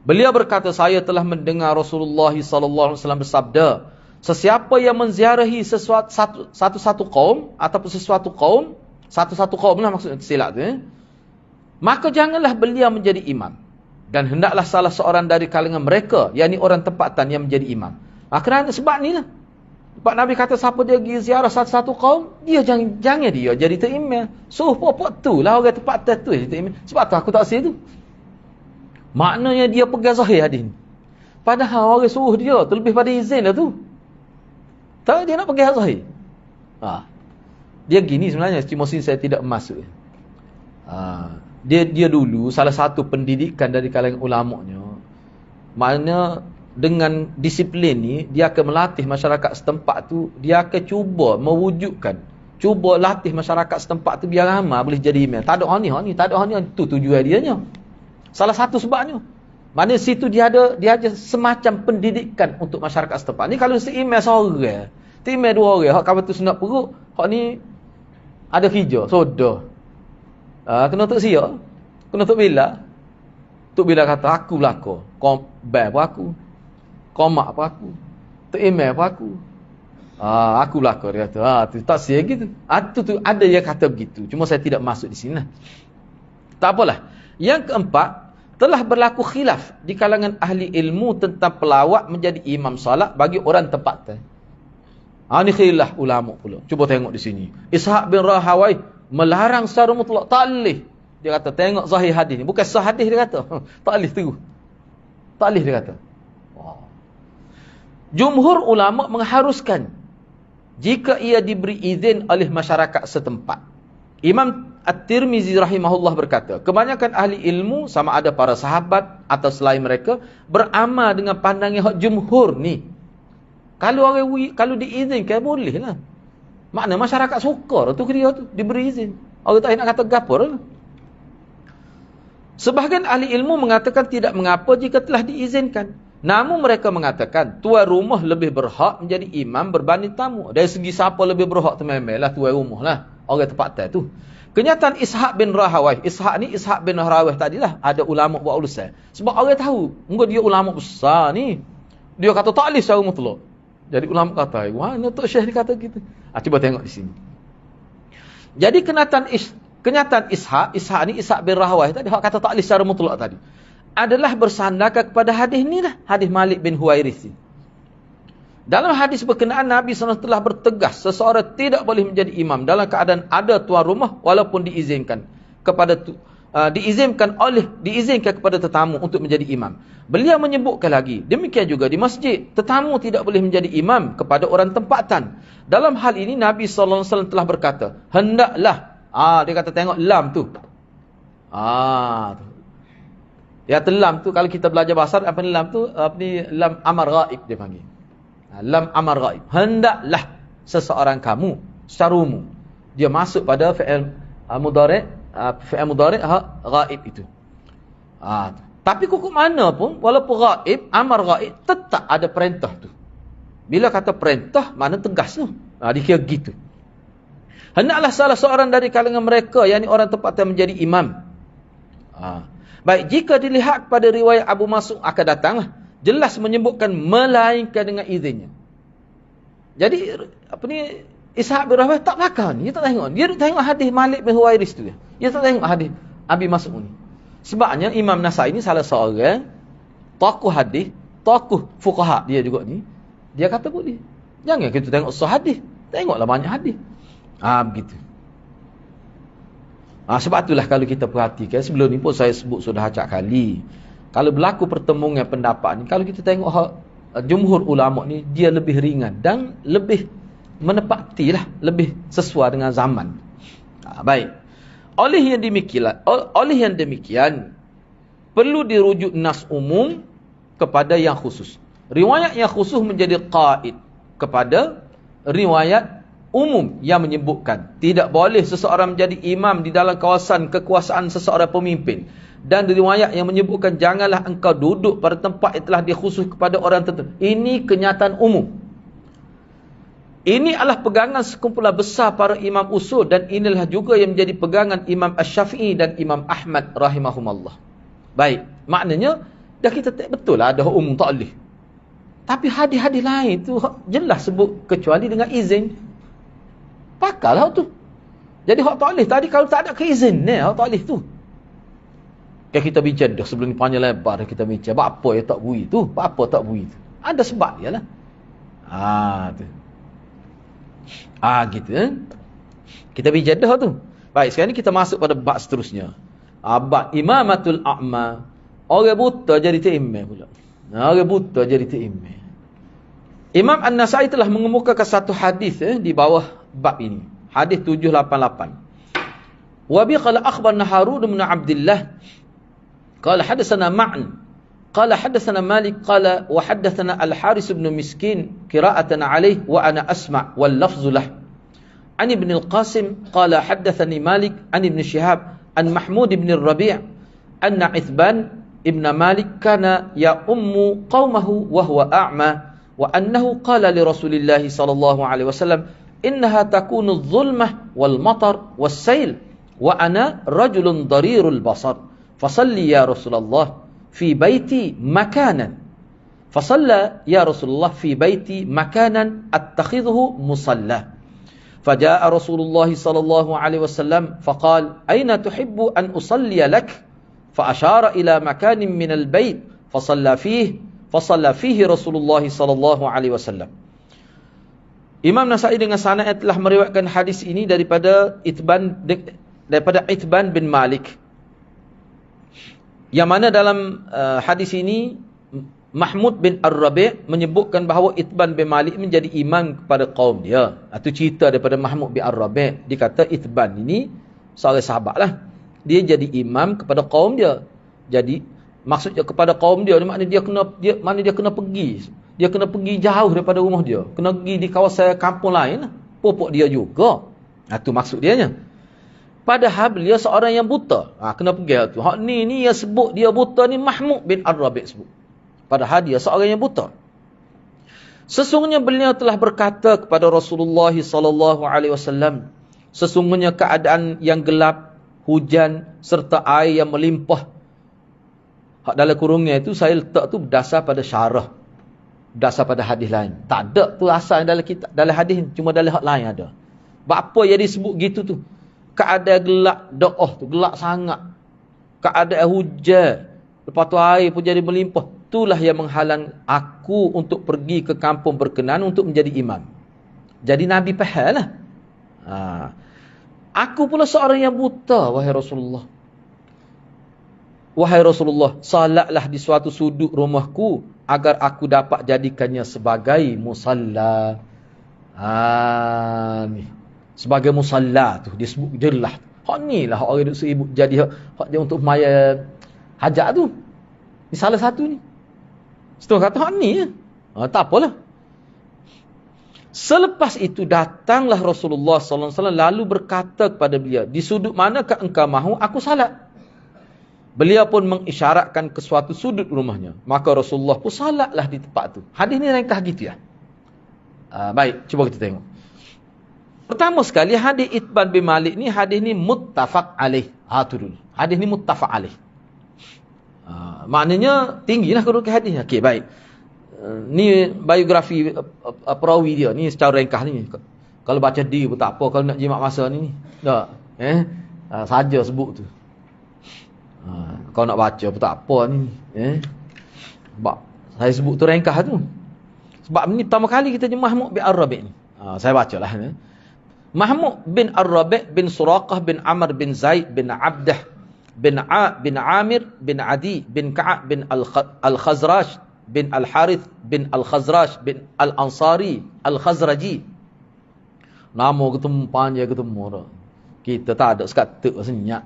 Beliau berkata, saya telah mendengar Rasulullah sallallahu alaihi wasallam bersabda, sesiapa yang menziarahi satu kaum ataupun sesuatu kaum, satu kaum lah maksudnya, silap tu, maka janganlah beliau menjadi imam, dan hendaklah salah seorang dari kalangan mereka, yakni orang tempatan, yang menjadi imam. Kerana sebab ni lah, Pak Nabi kata siapa dia pergi ziarah satu kaum, dia jangan dia jadi imam. Suruh pokok tu lah orang tempatan tu jadi imam. Sebab tu aku tak say tu. Maknanya dia pegang zahir hadis ni. Padahal orang suruh dia terlebih pada izin lah tu. Tak, dia nak pegang zahir. Dia gini sebenarnya, cuma saya tidak masuk. Dia dulu salah satu pendidikan dari kalangan ulama'nya. Maknanya dengan disiplin ni, dia akan melatih masyarakat setempat tu, dia akan cuba mewujudkan cuba latih masyarakat setempat tu biar ramai boleh jadi imam. Tak ada hak ni, tak ada hak ni. Tu tujuan dianya. Salah satu sebabnya. Mana situ dia ada semacam pendidikan untuk masyarakat setempat. Ni kalau si imam seorang, tu imam dua orang, hak kawan tu sendak perut, hak ni ada kerja, soda. Kena tok siap. Kena tok bila. Tok bila kata aku belaka. Kau bai apa aku? Kau mak apa aku? Tok imam apa aku? Aku belaka dia kata. Tu tak sia gitu. Tu ada yang kata begitu. Cuma saya tidak masuk di sini lah. Tak apalah. Yang keempat, telah berlaku khilaf di kalangan ahli ilmu tentang pelawak menjadi imam salat bagi orang tempat. Ni khilaf ulama pula. Cuba tengok di sini. Ishaq bin Rahawai melarang secara mutlak. Tak boleh. Dia kata tengok zahir hadis ni. Bukan sah hadis dia kata. Tak boleh terus. Tak boleh dia kata. Jumhur ulama mengharuskan jika ia diberi izin oleh masyarakat setempat. Imam At-Tirmizi rahimahullah berkata, kebanyakan ahli ilmu sama ada para sahabat atau selain mereka beramal dengan pandangan hak jumhur ni. Kalau diizinkan boleh lah. Makna masyarakat suka tu dia tu diberi izin. Orang tak nak kata gapur lah. Sebahagian ahli ilmu mengatakan tidak mengapa jika telah diizinkan. Namun mereka mengatakan tuan rumah lebih berhak menjadi imam berbanding tamu. Dari segi siapa lebih berhak tu memanglah tuan rumah lah. Orang tempat tu. Kenyataan Ishaq bin Rahawai. Ishaq bin Rahawai tadilah ada ulama buat urusan. Sebab orang tahu, mungkin dia ulama besar ni. Dia kata tak boleh secara mutlak. Jadi ulama kata, mana Tok Syekh ni kata gitu. Cuba tengok di sini. Jadi kenyataan Ishaq bin Rahawai tadi, hak kata tak boleh secara mutlak tadi, adalah bersandarkan kepada hadis ni lah. Hadis Malik bin Huwairith ni. Dalam hadis berkenaan Nabi SAW telah bertegas seseorang tidak boleh menjadi imam dalam keadaan ada tuan rumah walaupun diizinkan kepada tetamu untuk menjadi imam. Beliau menyebutkan lagi, demikian juga di masjid, tetamu tidak boleh menjadi imam kepada orang tempatan. Dalam hal ini Nabi SAW telah berkata, hendaklah, dia kata tengok lam tu. Dia kata lam tu, kalau kita belajar bahasa apa ni lam tu, lam amar ghaib dia panggil. Lam amar ghaib. Hendaklah seseorang kamu secara umum. Dia masuk pada fi'il mudhari', fi'il mudhari' ghaib itu. Tapi kok mana pun walaupun ghaib, amar ghaib tetap ada perintah tu. Bila kata perintah, mana tegas tu. Dikira gitu. Hendaklah salah seorang dari kalangan mereka, yakni orang tempatan menjadi imam. Baik, jika dilihat pada riwayat Abu Mas'ud akan datanglah jelas menyebutkan melainkan dengan izinnya. Jadi Ishaq bin Rahawai tak pakar ni, dia tak tengok. Dia tengok hadis Malik bin Huwairith tu. Dia tak tengok hadis Abi Mas'ud ni. Sebabnya Imam Nasai ni salah seorang tokoh hadis, tokoh fuqaha dia juga ni. Dia kata boleh. Jangan kita tengok sah hadis, tengoklah banyak hadis. Begitu. Sebab itulah kalau kita perhatikan, sebelum ni pun saya sebut sudah acak kali. Kalau berlaku pertemuan pendapat ni, kalau kita tengok jumhur ulama ni, dia lebih ringan dan lebih menepatilah, lebih sesuai dengan zaman. Baik. Oleh yang demikian, perlu dirujuk nas umum kepada yang khusus. Riwayat yang khusus menjadi qaid kepada riwayat umum yang menyebutkan tidak boleh seseorang menjadi imam di dalam kawasan kekuasaan seseorang pemimpin, dan riwayat yang menyebutkan janganlah engkau duduk pada tempat yang telah dikhusus kepada orang tertentu. Ini kenyataan umum. Ini adalah pegangan sekumpulan besar para imam usul, dan inilah juga yang menjadi pegangan Imam Asy-Syafi'i dan Imam Ahmad rahimahumallah. Baik, maknanya dah kita betul lah ada umum tak boleh. Tapi hadis-hadis lain tu jelas sebut kecuali dengan izin. Pakallah tu. Jadi hak tak boleh tadi kalau tak ada keizin ni, hak tak boleh tu. Kita bincang dah sebelum ni panjang lebar kita bincang apa yang tak bui tu, apa tak bui tu. Ada sebab dia lah. Tu. Gitu Kita bincang dah tu. Baik, sekarang ni kita masuk pada bab seterusnya. Bab imamatul a'ma. Orang buta jadi imam pula. Orang buta jadi imam. Imam An-Nasai telah mengemukakan satu hadis di bawah bab ini. Hadis 788. Wa bi qala akhbarna Harun bin Abdullah qala hadatsana Ma'an qala hadatsana Malik qala wa hadatsana Al-Haris bin Miskin qira'atan alayhi wa ana asma' wal lafzu lah عن ابن القاسم قال حدثني مالك عن ابن شهاب عن محمود بن الربيع أن عثمان ابن مالك كان يؤم قومه وهو أعمى وأنه قال لرسول الله صلى الله عليه وسلم إنها تكون الظلمة والمطر والسيل وأنا رجل ضرير البصر فصلي يا رسول الله في بيتي مكانا فصلى يا رسول الله في بيتي مكانا أتخذه مصلى فجاء رسول الله صلى الله عليه وسلم فقال أين تحب أن أصلي لك فأشار إلى مكان من البيت فصلى فيه رسول الله صلى الله عليه وسلم. Imam Nasa'i dengan sanad telah meriwayatkan hadis ini daripada Ithban bin Malik. Yang mana dalam hadis ini Mahmud bin Ar-Rabi' menyebutkan bahawa Ithban bin Malik menjadi imam kepada kaum dia. Itu cerita daripada Mahmud bin Ar-Rabi'. Dia kata Ithban ini seorang sahabat lah. Dia jadi imam kepada kaum dia. Jadi maksudnya kepada kaum dia, maknanya dia kena pergi. Dia kena pergi jauh daripada rumah dia. Kena pergi di kawasan kampung lain. Popok dia juga. Itu maksud dianya. Padahal beliau seorang yang buta. Kena pergi tu. Hak ni yang sebut dia buta ni Mahmud bin Ar-Rabi' sebut. Padahal dia seorang yang buta. Sesungguhnya beliau telah berkata kepada Rasulullah sallallahu alaihi wasallam, sesungguhnya keadaan yang gelap, hujan serta air yang melimpah. Hak dalam kurungnya itu saya letak tu berdasar pada syarah. Berdasar pada hadis lain. Tak ada tu asal dalam kitab, dalam hadis, cuma dalam hak lain ada. Apa yang disebut gitu tu? Keadaan gelap doa tu, gelap sangat. Keadaan hujan, lepas tu air pun jadi melimpah. Itulah yang menghalang aku untuk pergi ke kampung berkenan untuk menjadi imam. Jadi Nabi faham lah. Aku pula seorang yang buta, wahai Rasulullah. Wahai Rasulullah, salatlah di suatu sudut rumahku agar aku dapat jadikannya sebagai musalla. Sebagai musalla tu disebut jelas. Hak ni lah orang duk sibuk jadi hak dia untuk maya hajat tu. Ni salah satu ni. Setelah kata hak ni tak apalah. Selepas itu datanglah Rasulullah sallallahu alaihi wasallam lalu berkata kepada beliau, di sudut manakah engkau mahu aku salat? Beliau pun mengisyaratkan ke suatu sudut rumahnya. Maka Rasulullah pun salatlah di tempat tu. Hadis ni ringkas gitu ya. Baik, cuba kita tengok. Pertama sekali hadis Ithban bin Malik ni, hadis ni muttafaq alaih. Tu dulu. Hadis ni muttafaq alaih. Maknanya tinggilah kedudukan hadis. Okey, baik. Ni biografi perawi dia ni secara ringkas ni. Kalau baca dia pun tak apa, kalau nak jimat masa ni. Tak. Saja sebut tu. Kau nak baca pun tak apa ni. Sebab saya sebut tu ringkas tu. Sebab ni pertama kali kita jumpa Mahmud bin Ar-Rabi' ni. Saya bacalah ni. Mahmud bin Ar-Rabi' bin Suraqah bin Amr bin Zaid bin Abdah bin Amir bin Adi bin Ka'ab bin Al-Khazraj bin Al-Harith bin Al-Khazraj bin Al-Ansari Al-Khazraji. Nama ketemu panjang ketemu dah. Kita tak ada sekat senyap.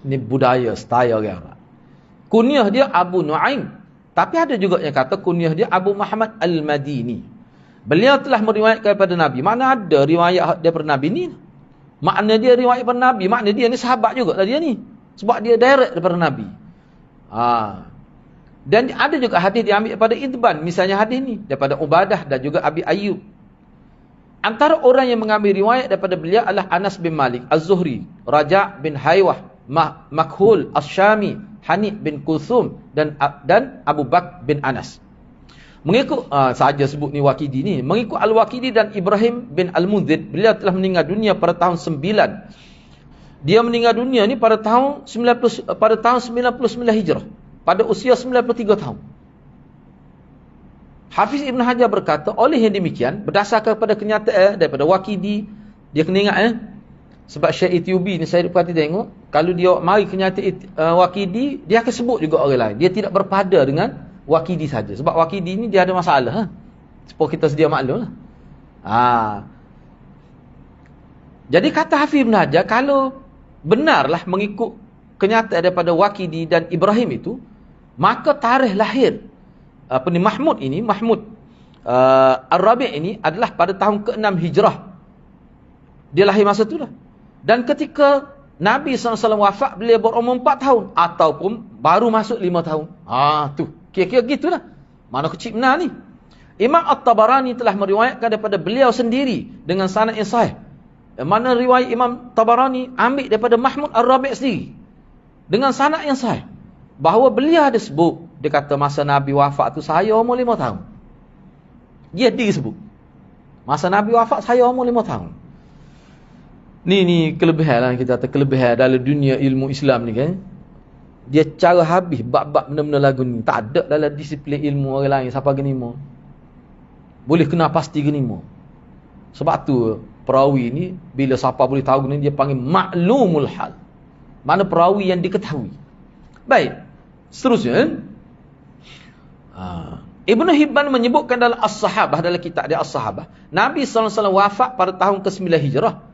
Ni budaya style orang Arab. Kunyah dia Abu Nuaim. Tapi ada juga yang kata kunyah dia Abu Muhammad Al-Madini. Beliau telah meriwayatkan kepada Nabi. Mana ada riwayat daripada Nabi ni? Makna dia riwayat daripada Nabi. Makna dia ni sahabat juga lah dia ni. Sebab dia direct daripada Nabi. Dan ada juga hadis diambil daripada Ithban. Misalnya hadis ni. Daripada Ubadah dan juga Abi Ayyub. Antara orang yang mengambil riwayat daripada beliau adalah Anas bin Malik Az-Zuhri, Raja' bin Haywah, Makhul As-Syami, Hanif bin Kulthum dan Abu Bakr bin Anas. Mengikut sahaja sebut ni Waqidi ni, mengikut Al-Waqidi dan Ibrahim bin Al-Munzir, beliau telah meninggal dunia pada tahun 9. Dia meninggal dunia ni pada tahun 99 Hijrah, pada usia 93 tahun. Hafiz Ibn Hajar berkata, oleh yang demikian, berdasarkan kepada kenyataan daripada Waqidi, dia kena ingat sebab Syekh Ethiopi ni saya perhati tengok, kalau dia mari kenyataan Waqidi, dia akan sebut juga orang lain. Dia tidak berpada dengan Waqidi saja. Sebab Waqidi ni dia ada masalah. Supaya kita sedia maklum lah. Jadi kata Hafiz Ibn Hajar, kalau benarlah mengikut kenyataan daripada Waqidi dan Ibrahim itu, maka tarikh lahir Mahmud Ar-Rabi' ini adalah pada tahun ke-6 Hijrah. Dia lahir masa itulah. Dan ketika Nabi SAW wafat, beliau berumur 4 tahun. Ataupun baru masuk 5 tahun. Tu. Kira-kira gitulah. Mana kecil benar ni. Imam At-Tabarani telah meriwayatkan daripada beliau sendiri dengan sanad yang sahih. Yang mana riwayat Imam Tabarani ambil daripada Mahmud Ar-Rabi' sendiri. Dengan sanad yang sahih. Bahawa beliau ada sebut. Dia kata masa Nabi wafat tu saya umur 5 tahun. Dia sebut. Masa Nabi wafat saya umur 5 tahun. Ni kelebihan lah kita kata, kelebihan dalam dunia ilmu Islam ni kan. Dia cara habis bab-bab benda-benda lagu ni. Tak ada dalam disiplin ilmu orang lain siapa genimo. Boleh kena pasti genimo. Sebab tu perawi ni bila siapa boleh tahu ni dia panggil maklumul hal. Mana perawi yang diketahui. Baik. Seterusnya Ibnu Hibban menyebutkan dalam As-Sahabah, dalam kitab dia As-Sahabah, Nabi SAW wafat pada tahun ke-9 Hijrah.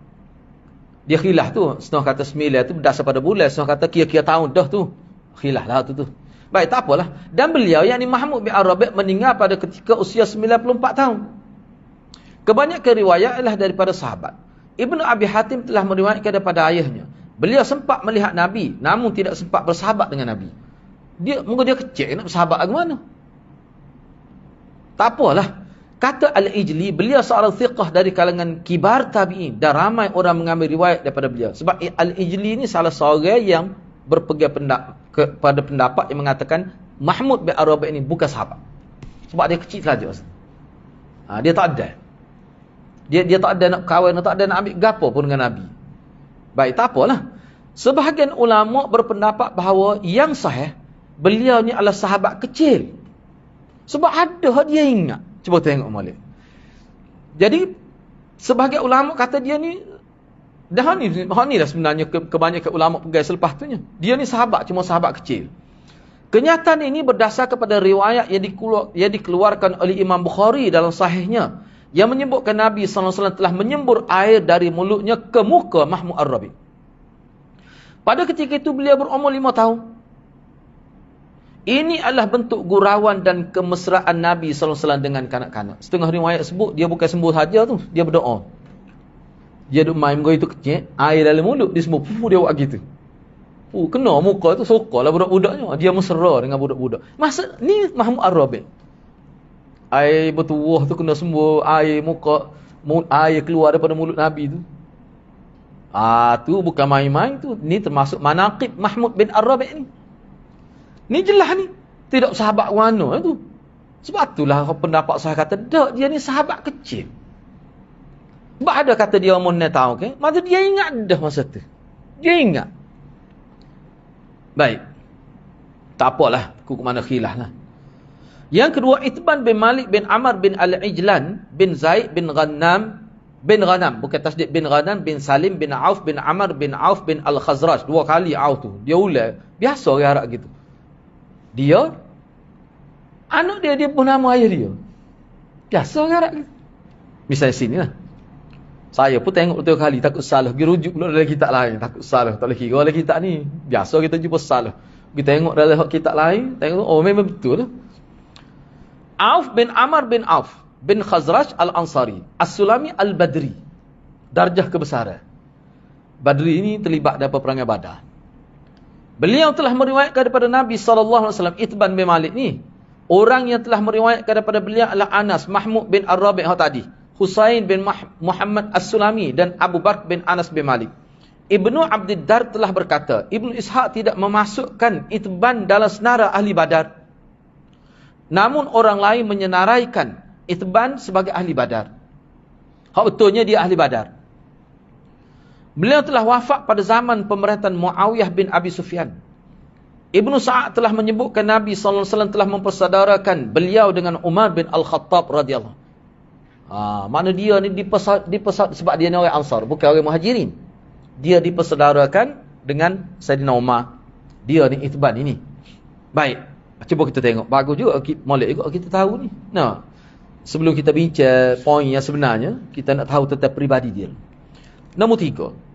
Dia khilaf tu, setengah kata 9 tu berdasar pada bulan, setengah kata kira-kira tahun dah tu. Khilaf lah tu. Baik, tak apalah. Dan beliau, yakni Mahmud bin Ar-Rabi' meninggal pada ketika usia 94 tahun. Kebanyakan riwayat ialah daripada sahabat. Ibnu Abi Hatim telah meriwayatkan daripada ayahnya. Beliau sempat melihat Nabi, namun tidak sempat bersahabat dengan Nabi. Mungkin dia kecil, nak bersahabat ke mana? Tak apalah. Kata Al-Ijli, beliau seorang thiqah dari kalangan kibar tabi'in. Dan ramai orang mengambil riwayat daripada beliau. Sebab Al-Ijli ni salah seorang yang berpegang kepada pendapat yang mengatakan Mahmud bin Ar-Rabi' ini bukan sahabat. Sebab dia kecil saja. Dia tak ada. Dia tak ada nak kahwin, tak ada nak ambil gapo pun dengan Nabi. Baik, tak apalah. Sebahagian ulama berpendapat bahawa yang sahih, beliau ni adalah sahabat kecil. Sebab ada dia ingat. Cuba tengok Malik. Jadi sebahagian ulama kata dia ni dah ni lah sebenarnya kebanyakan ulama pegang selepas tu nya. Dia ni sahabat, cuma sahabat kecil. Kenyataan ini berdasar kepada riwayat yang dikeluarkan oleh Imam Bukhari dalam sahihnya yang menyebutkan Nabi SAW telah menyembur air dari mulutnya ke muka Mahmud Ar-Rabi'. Pada ketika itu beliau berumur 5 tahun. Ini adalah bentuk gurauan dan kemesraan Nabi SAW dengan kanak-kanak. Setengah riwayat sebut, dia bukan sembuh saja tu, dia berdoa. Dia duk main muka itu kecil, air dalam mulut, dia sembuh, dia buat gitu. Kena muka tu, sokalah budak-budaknya. Dia mesra dengan budak-budak. Masa ni Mahmud Ar-Rabi'. Air bertuah tu kena sembuh, air muka, air keluar daripada mulut Nabi tu. Tu bukan main-main tu. Ni termasuk manaqib Mahmud bin Ar-Rabi' ni. Ni jelas ni. Tidak sahabat mana tu. Sebab itulah pendapat saya kata, tak, dia ni sahabat kecil. Sebab ada kata dia umur 9 tahun, okay? Maksud dia ingat dah masa tu. Dia ingat. Baik. Tak apalah, kuku mana khilaf lah. Yang kedua, Itban bin Malik bin Amr bin Al-Ijlan bin Zaid bin Ghanam, bukan tasdid bin Ghanam bin Salim bin Auf bin Amr bin Auf bin Al-Khazraj. 2 kali Auf tu. Dia ulang. Biasa orang Arab gitu. Dia, anak dia pun nama ayah dia. Biasa orang Arab gitu. Misalnya sini lah. Saya pun tengok betul kali, takut salah. Pergi rujuk pula dalam kitab lain. Takut salah. Tak boleh kira dalam kitab ni. Biasa kita jumpa salah. Pergi tengok dalam kitab lain. Tengok, memang betul lah. Auf bin Amr bin Auf bin Khazraj Al-Ansari As-Sulami Al-Badri. Darjah kebesaran. Badri ini terlibat dalam peperangan Badar. Beliau telah meriwayatkan daripada Nabi SAW. Itban bin Malik ni, orang yang telah meriwayatkan daripada beliau adalah Anas, Mahmud bin Ar-Rabi' tadi, Husain bin Muhammad As-Sulami dan Abu Bakr bin Anas bin Malik. Ibnu Abdiddar telah berkata, Ibnu Ishaq tidak memasukkan Itban dalam senara ahli Badar. Namun orang lain menyenaraikan Itban sebagai ahli Badar. Hak betulnya dia ahli Badar. Beliau telah wafat pada zaman pemerintahan Muawiyah bin Abi Sufyan. Ibnu Sa'ad telah menyebutkan Nabi SAW telah mempersaudarakan beliau dengan Umar bin Al-Khattab radhiyallahu. Mana dia ni sebab dia ni orang Ansar, bukan orang Muhajirin. Dia dipersaudarakan dengan Sayyidina Umar. Dia ni Itban ini. Baik, cuba kita tengok. Bagus juga molek juga kita tahu ni. Nah, sebelum kita bincang poin yang sebenarnya, kita nak tahu tentang peribadi dia. Nombor 3.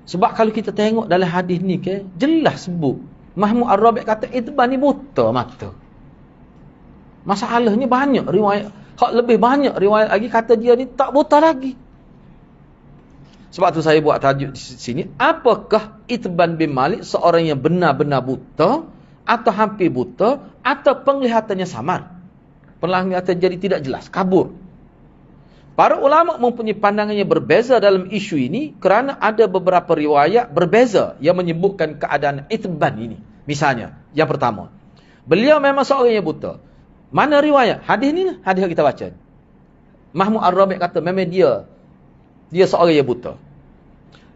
Sebab kalau kita tengok dalam hadis ni ke, jelas sebut Mahmud Ar-Rabi' kata Itban ni buta mata. Masalahnya banyak riwayat, lebih banyak riwayat lagi kata dia ni tak buta lagi. Sebab tu saya buat tajuk di sini, apakah Itban bin Malik seorang yang benar-benar buta atau hampir buta atau penglihatannya samar? Penglihatan jadi tidak jelas, kabur. Para ulama mempunyai pandangannya berbeza dalam isu ini kerana ada beberapa riwayat berbeza yang menyebutkan keadaan Itban ini. Misalnya, yang pertama, beliau memang seorang yang buta. Mana riwayat? Hadis ni lah, hadis yang kita baca. Mahmud Ar-Rabi' kata memang dia seorang yang buta.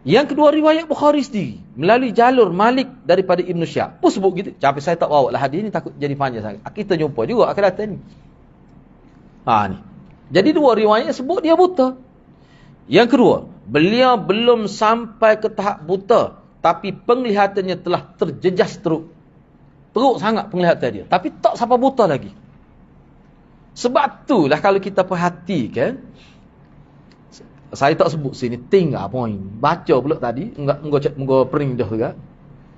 Yang kedua, riwayat Bukhari sendiri melalui jalur Malik daripada Ibn Syihab pun sebut gitu. Tapi saya tak bawa lah hadis ni, takut jadi panjang sangat. Kita jumpa juga akan datang ni. Ni. Jadi dua riwayat sebut dia buta. Yang kedua, beliau belum sampai ke tahap buta, tapi penglihatannya telah terjejas teruk. Teruk sangat penglihatan dia, tapi tak sampai buta lagi. Sebab itulah kalau kita perhatikan, saya tak sebut sini, tinggal poin. Baca pula tadi, enggak pering dah juga.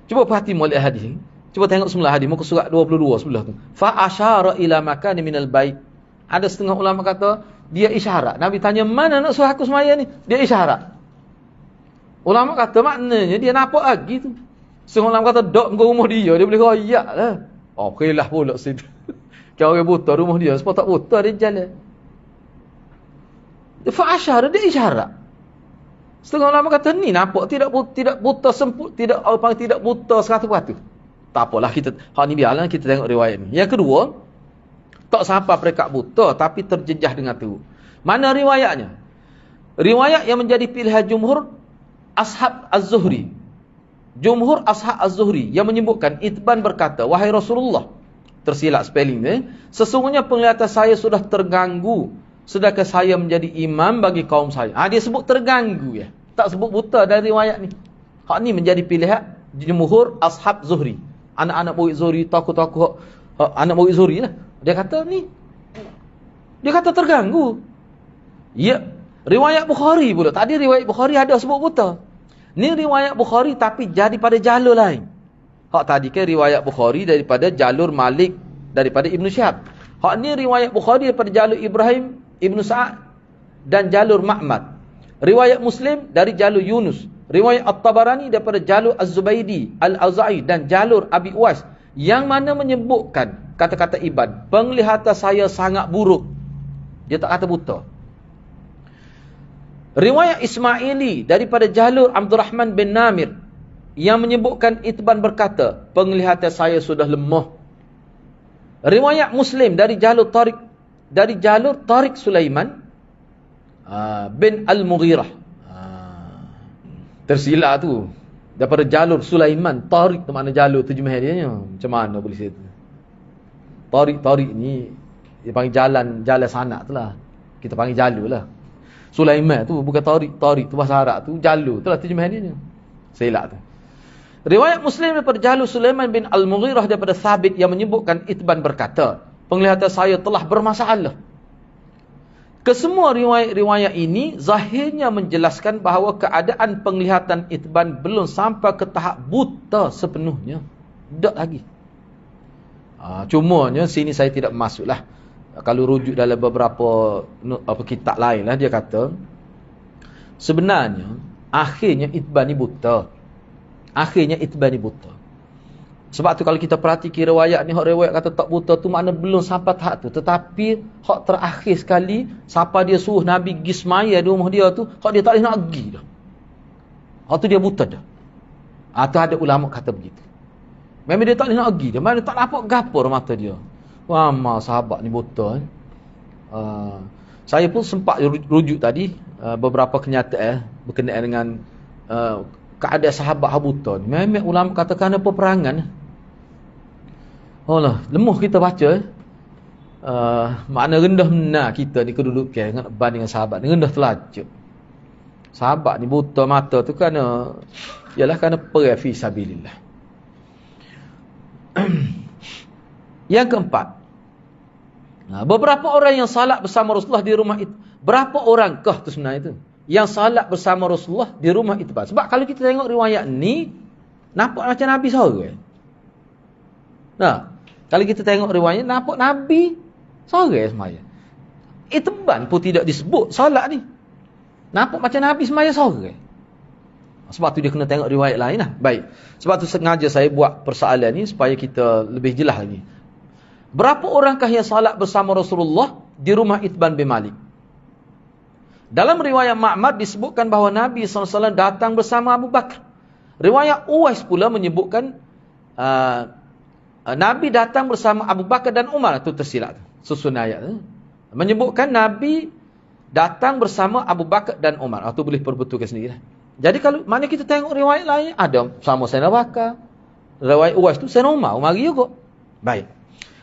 Cuba perhati molek hadis ni. Cuba tengok semula hadis, muka surat 22 sebelah tu. Fa asyara ila makani minal bait. Ada setengah ulama kata dia isyarat. Nabi tanya, mana nak suruh aku sembahyang ni? Dia isyarat. Ulama kata maknanya dia nampak lagi tu. Setengah ulama kata dok muka rumah dia boleh royak lah. Okeylah pula situ. Kalau orang buta rumah dia, sebab tak buta dia jalan. Fa asyara, dia isyarat. Setengah ulama kata ni nampak tidak buta semput, tidak buta 100%. Tak apalah kita, hak ni biarlah kita tengok riwayat ni. Yang kedua, tak sampai peringkat buta tapi terjejah dengan tu. Mana riwayatnya? Riwayat yang menjadi pilihan jumhur ashab az-Zuhri. Jumhur ashab az-Zuhri yang menyebutkan Itban berkata, wahai Rasulullah, tersilap spelling ni, sesungguhnya penglihatan saya sudah terganggu sedangkan saya menjadi imam bagi kaum saya. Dia sebut terganggu ya. Tak sebut buta dari riwayat ni. Hak ni menjadi pilihan jumhur ashab Zuhri. Anak-anak murid Zuhri, tokoh-tokoh anak murid Zuhri lah. Dia kata ni, dia kata terganggu. Ya, riwayat Bukhari pula. Tadi riwayat Bukhari ada sebut buta. Ni riwayat Bukhari tapi jadi pada jalur lain. Hak tadi kan riwayat Bukhari daripada jalur Malik daripada Ibn Syihab. Hak ni riwayat Bukhari daripada jalur Ibrahim Ibn Sa'ad dan jalur Ma'mad. Riwayat Muslim dari jalur Yunus. Riwayat At-Tabarani daripada jalur Az-Zubaydi, Al-Auza'i dan jalur Abi Uwais. Yang mana menyebutkan kata-kata Ibn, penglihatan saya sangat buruk. Dia tak kata buta. Riwayat Ismaili daripada jalur Abdul Rahman bin Namir yang menyebutkan Itban berkata, penglihatan saya sudah lemah. Riwayat Muslim dari jalur Tariq Sulaiman bin Al-Mughirah. Tersilap tu. Daripada jalur Sulaiman, Tariq tu mana jalur terjemah dia. Macam mana boleh situ? Tariq ni dia panggil jalan sanak tu lah. Kita panggil jalur lah. Sulaiman tu bukan Tariq tu bahasa Arab tu, jalur tu lah terjemah dia. Silap tu. Riwayat Muslim daripada jalur Sulaiman bin Al-Mughirah daripada Thabit yang menyebutkan Itban berkata, penglihatan saya telah bermasalah. Kesemua riwayat-riwayat ini zahirnya menjelaskan bahawa keadaan penglihatan Itban belum sampai ke tahap buta sepenuhnya. Tak lagi. Cumanya sini saya tidak masuklah. Kalau rujuk dalam beberapa kitab lain lah, dia kata sebenarnya akhirnya Itban ni buta. Sebab tu kalau kita perhati riwayat ni, hak riwayat kata tak buta tu makna belum sampai tahap tu. Tetapi hak terakhir sekali, siapa dia suruh Nabi pergi semaya di rumah dia tu, hak dia tak boleh nak pergi dah. Hak tu dia buta dah. Tu ada ulama kata begitu. Memang dia tak boleh nak pergi dah. Mana tak nampak gapur mata dia. Wah, sahabat ni buta. Saya pun sempat rujuk tadi beberapa kenyataan berkenaan dengan keadaan sahabat buta ni. Memang ulama katakan ada peperangan. Lemah kita baca. Makna rendah benar kita ni kedudukan banding dengan sahabat ni, rendah telajak. Sahabat ni buta mata tu kerana perang fi sabilillah. Yang keempat, beberapa orang yang salat bersama Rasulullah di rumah itu. Berapa orangkah tu sebenarnya itu yang salat bersama Rasulullah di rumah Itban? Sebab kalau kita tengok riwayat ni, nampak macam Nabi seorang. Kalau kita tengok riwayat, nampak Nabi seorang semaya. Itban pun tidak disebut salat ni. Nampak macam Nabi semaya seorang. Sebab tu dia kena tengok riwayat lain lah. Baik. Sebab tu sengaja saya buat persoalan ni supaya kita lebih jelas lagi. Berapa orangkah yang salat bersama Rasulullah di rumah Itban bin Malik? Dalam riwayat Ma'mar disebutkan bahawa Nabi SAW datang bersama Abu Bakar. Riwayat Uwais pula menyebutkan Nabi datang bersama Abu Bakar dan Umar. Itu tersilap. Susun ayat. Menyebutkan Nabi datang bersama Abu Bakar dan Umar. Itu boleh perbetulkan sendiri. Jadi kalau mana kita tengok riwayat lain, ada sama Sayyidina Bakar. Riwayat Uwais tu Sayyidina Umar mari juga. Baik.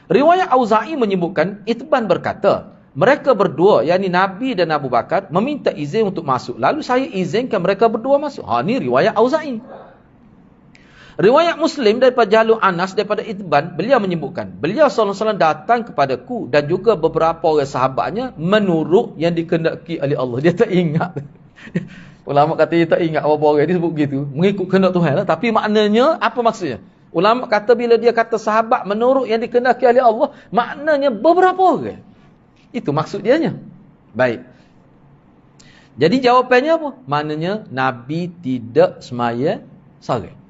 Riwayat Auza'i menyebutkan Itban berkata, mereka berdua, yakni Nabi dan Abu Bakar meminta izin untuk masuk. Lalu saya izinkan mereka berdua masuk. Ni riwayat Auza'i. Riwayat Muslim daripada Jalur Anas daripada Itban, beliau menyebutkan, beliau SAW datang kepadaku dan juga beberapa orang sahabatnya menurut yang dikehendaki oleh Allah. Dia tak ingat. Ulama kata dia tak ingat apa-apa orang. Dia sebut begitu. Mengikut kehendak Tuhan lah. Tapi maknanya, apa maksudnya? Ulama kata bila dia kata sahabat menurut yang dikehendaki oleh Allah, maknanya beberapa orang. Itu maksud dianya. Baik. Jadi jawapannya apa? Maknanya Nabi tidak semaya seorang.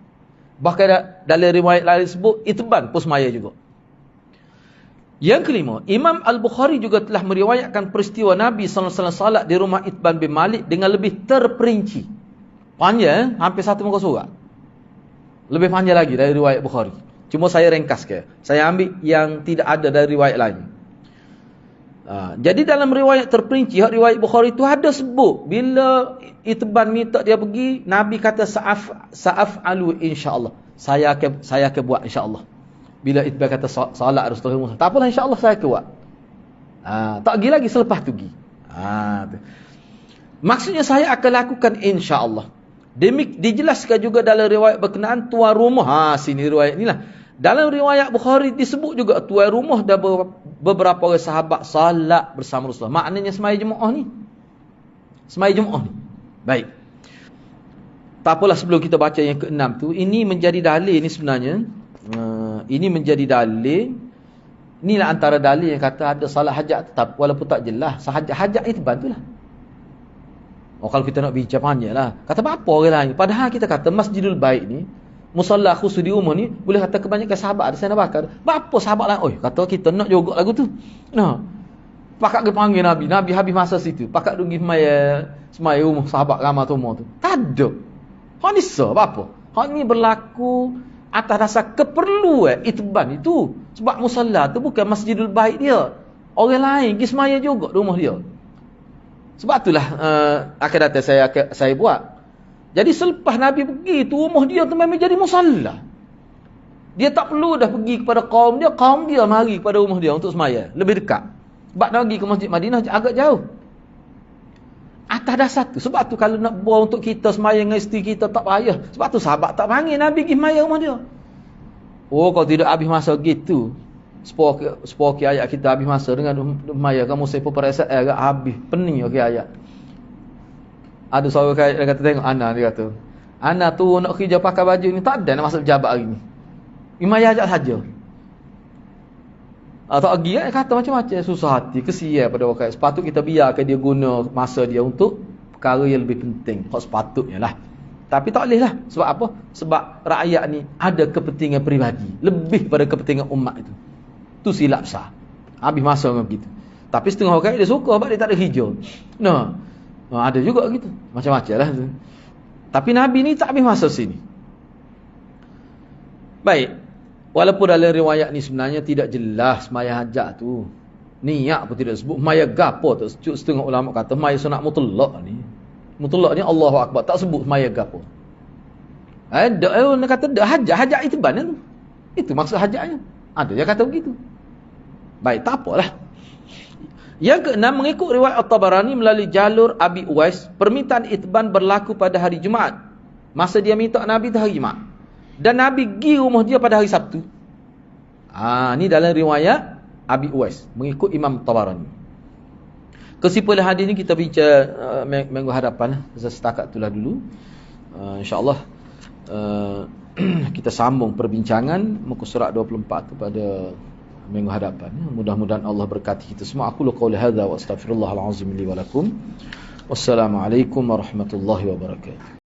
Bahkan dalam riwayat lain sebut, Itban pun semaya juga. Yang kelima, Imam Al-Bukhari juga telah meriwayatkan peristiwa Nabi SAW salat di rumah Itban bin Malik dengan lebih terperinci. Panjang, hampir satu muka surat. Lebih panjang lagi dari riwayat Bukhari. Cuma saya ringkaskan. Saya ambil yang tidak ada dari riwayat lain. Jadi dalam riwayat terperinci, riwayat Bukhari itu ada sebut. Bila Itban minta dia pergi, Nabi kata sa'af'alu insyaAllah. Saya akan buat insyaAllah. Bila Itban kata salat Rasulullah, tak apalah insyaAllah saya akan buat. Tak pergi lagi selepas tu pergi. Maksudnya saya akan lakukan insyaAllah. Dijelaskan juga dalam riwayat berkenaan tuan rumah. Sini riwayat ni lah. Dalam riwayat Bukhari disebut juga tuan rumah dan beberapa orang sahabat salat bersama Rasulullah. Maknanya semaya Jumaat ni. Semaya Jumaat ni. Baik. Tak apalah sebelum kita baca yang ke-6 tu. Ini menjadi dalil ni sebenarnya. Ini menjadi dalil. Inilah antara dalil yang kata ada salat hajat tetap. Walaupun tak jelas. Hajat itu bantulah. Kalau kita nak bincang panjang lah. Kata apa orang lain. Padahal kita kata Masjidul Bait ni. Musalla khusus di rumah ni. Boleh kata kebanyakan sahabat ada Sayyidina Bakar. Apa sahabat lain? Kata kita nak juga lagu tu. Pakak dia panggil Nabi. Nabi habis masa situ. Pakak dia pergi semaya rumah sahabat ramah tu. Tak ada. Ni apa? Ni berlaku atas dasar keperluan Itban itu. Sebab musalla tu bukan Masjidul Bait dia. Orang lain pergi semaya juga di rumah dia. Sebab itulah akan datang saya buat. Jadi selepas Nabi pergi tu rumah dia tu memang jadi musalla. Dia tak perlu dah pergi kepada kaum dia mari kepada rumah dia untuk semaya. Lebih dekat. Sebab nak pergi ke Masjid Madinah agak jauh. Atas dasar tu. Sebab tu kalau nak buat untuk kita semaya dengan isteri kita tak payah. Sebab tu sahabat tak panggil Nabi pergi semaya rumah dia. Kalau tidak habis masa gitu. Sepuluh ayat kita habis masa dengan semaya. Kamu saya pun perasaan agak habis. Pening ayat. Ada seorang kata tengok Ana, dia kata Ana tu nak kerja pakai baju ni tak ada nak masuk pejabat hari ni. Imaya ajak saja. Tak pergi kata macam-macam susah hati, kesian pada orang. Sepatut kita biarkan dia guna masa dia untuk perkara yang lebih penting. Hak sepatutnya lah. Tapi tak boleh lah. Sebab apa? Sebab rakyat ni ada kepentingan peribadi lebih pada kepentingan umat itu. Tu silap besar. Habis masa dengan begitu. Tapi setengah orang dia suka sebab dia tak ada hijau. Ada juga gitu. Macam-macam lah. Tapi Nabi ni tak habis masa sini. Baik. Walaupun dalam riwayat ni sebenarnya tidak jelas semaya hajat tu. Niat pun tidak sebut. Semaya gapo tu. Setengah ulama kata semaya sunat mutlak ni. Mutlak ni Allahu Akbar. Tak sebut semaya gapo. Dia kata hajat. Hajat itu mana tu. Itu maksud hajatnya. Ada yang kata begitu. Baik, tak apalah. Yang keenam, mengikut riwayat At-Tabarani melalui jalur Abi Uwais, permintaan Itban berlaku pada hari Jumaat. Masa dia minta Nabi itu hari Jumaat. Dan Nabi pergi rumah dia pada hari Sabtu. Ni dalam riwayat Abi Uwais, mengikut Imam Tabarani. Kesimpulan hadis ni kita bincang minggu hadapan. Setakat itulah dulu. InsyaAllah kita sambung perbincangan muka surat 24 tu pada minggu hadapan. Mudah-mudahan Allah berkati kita semua. Aku qauli hadza wa astaghfirullahal azim li wa lakum. Wassalamualaikum warahmatullahi wabarakatuh.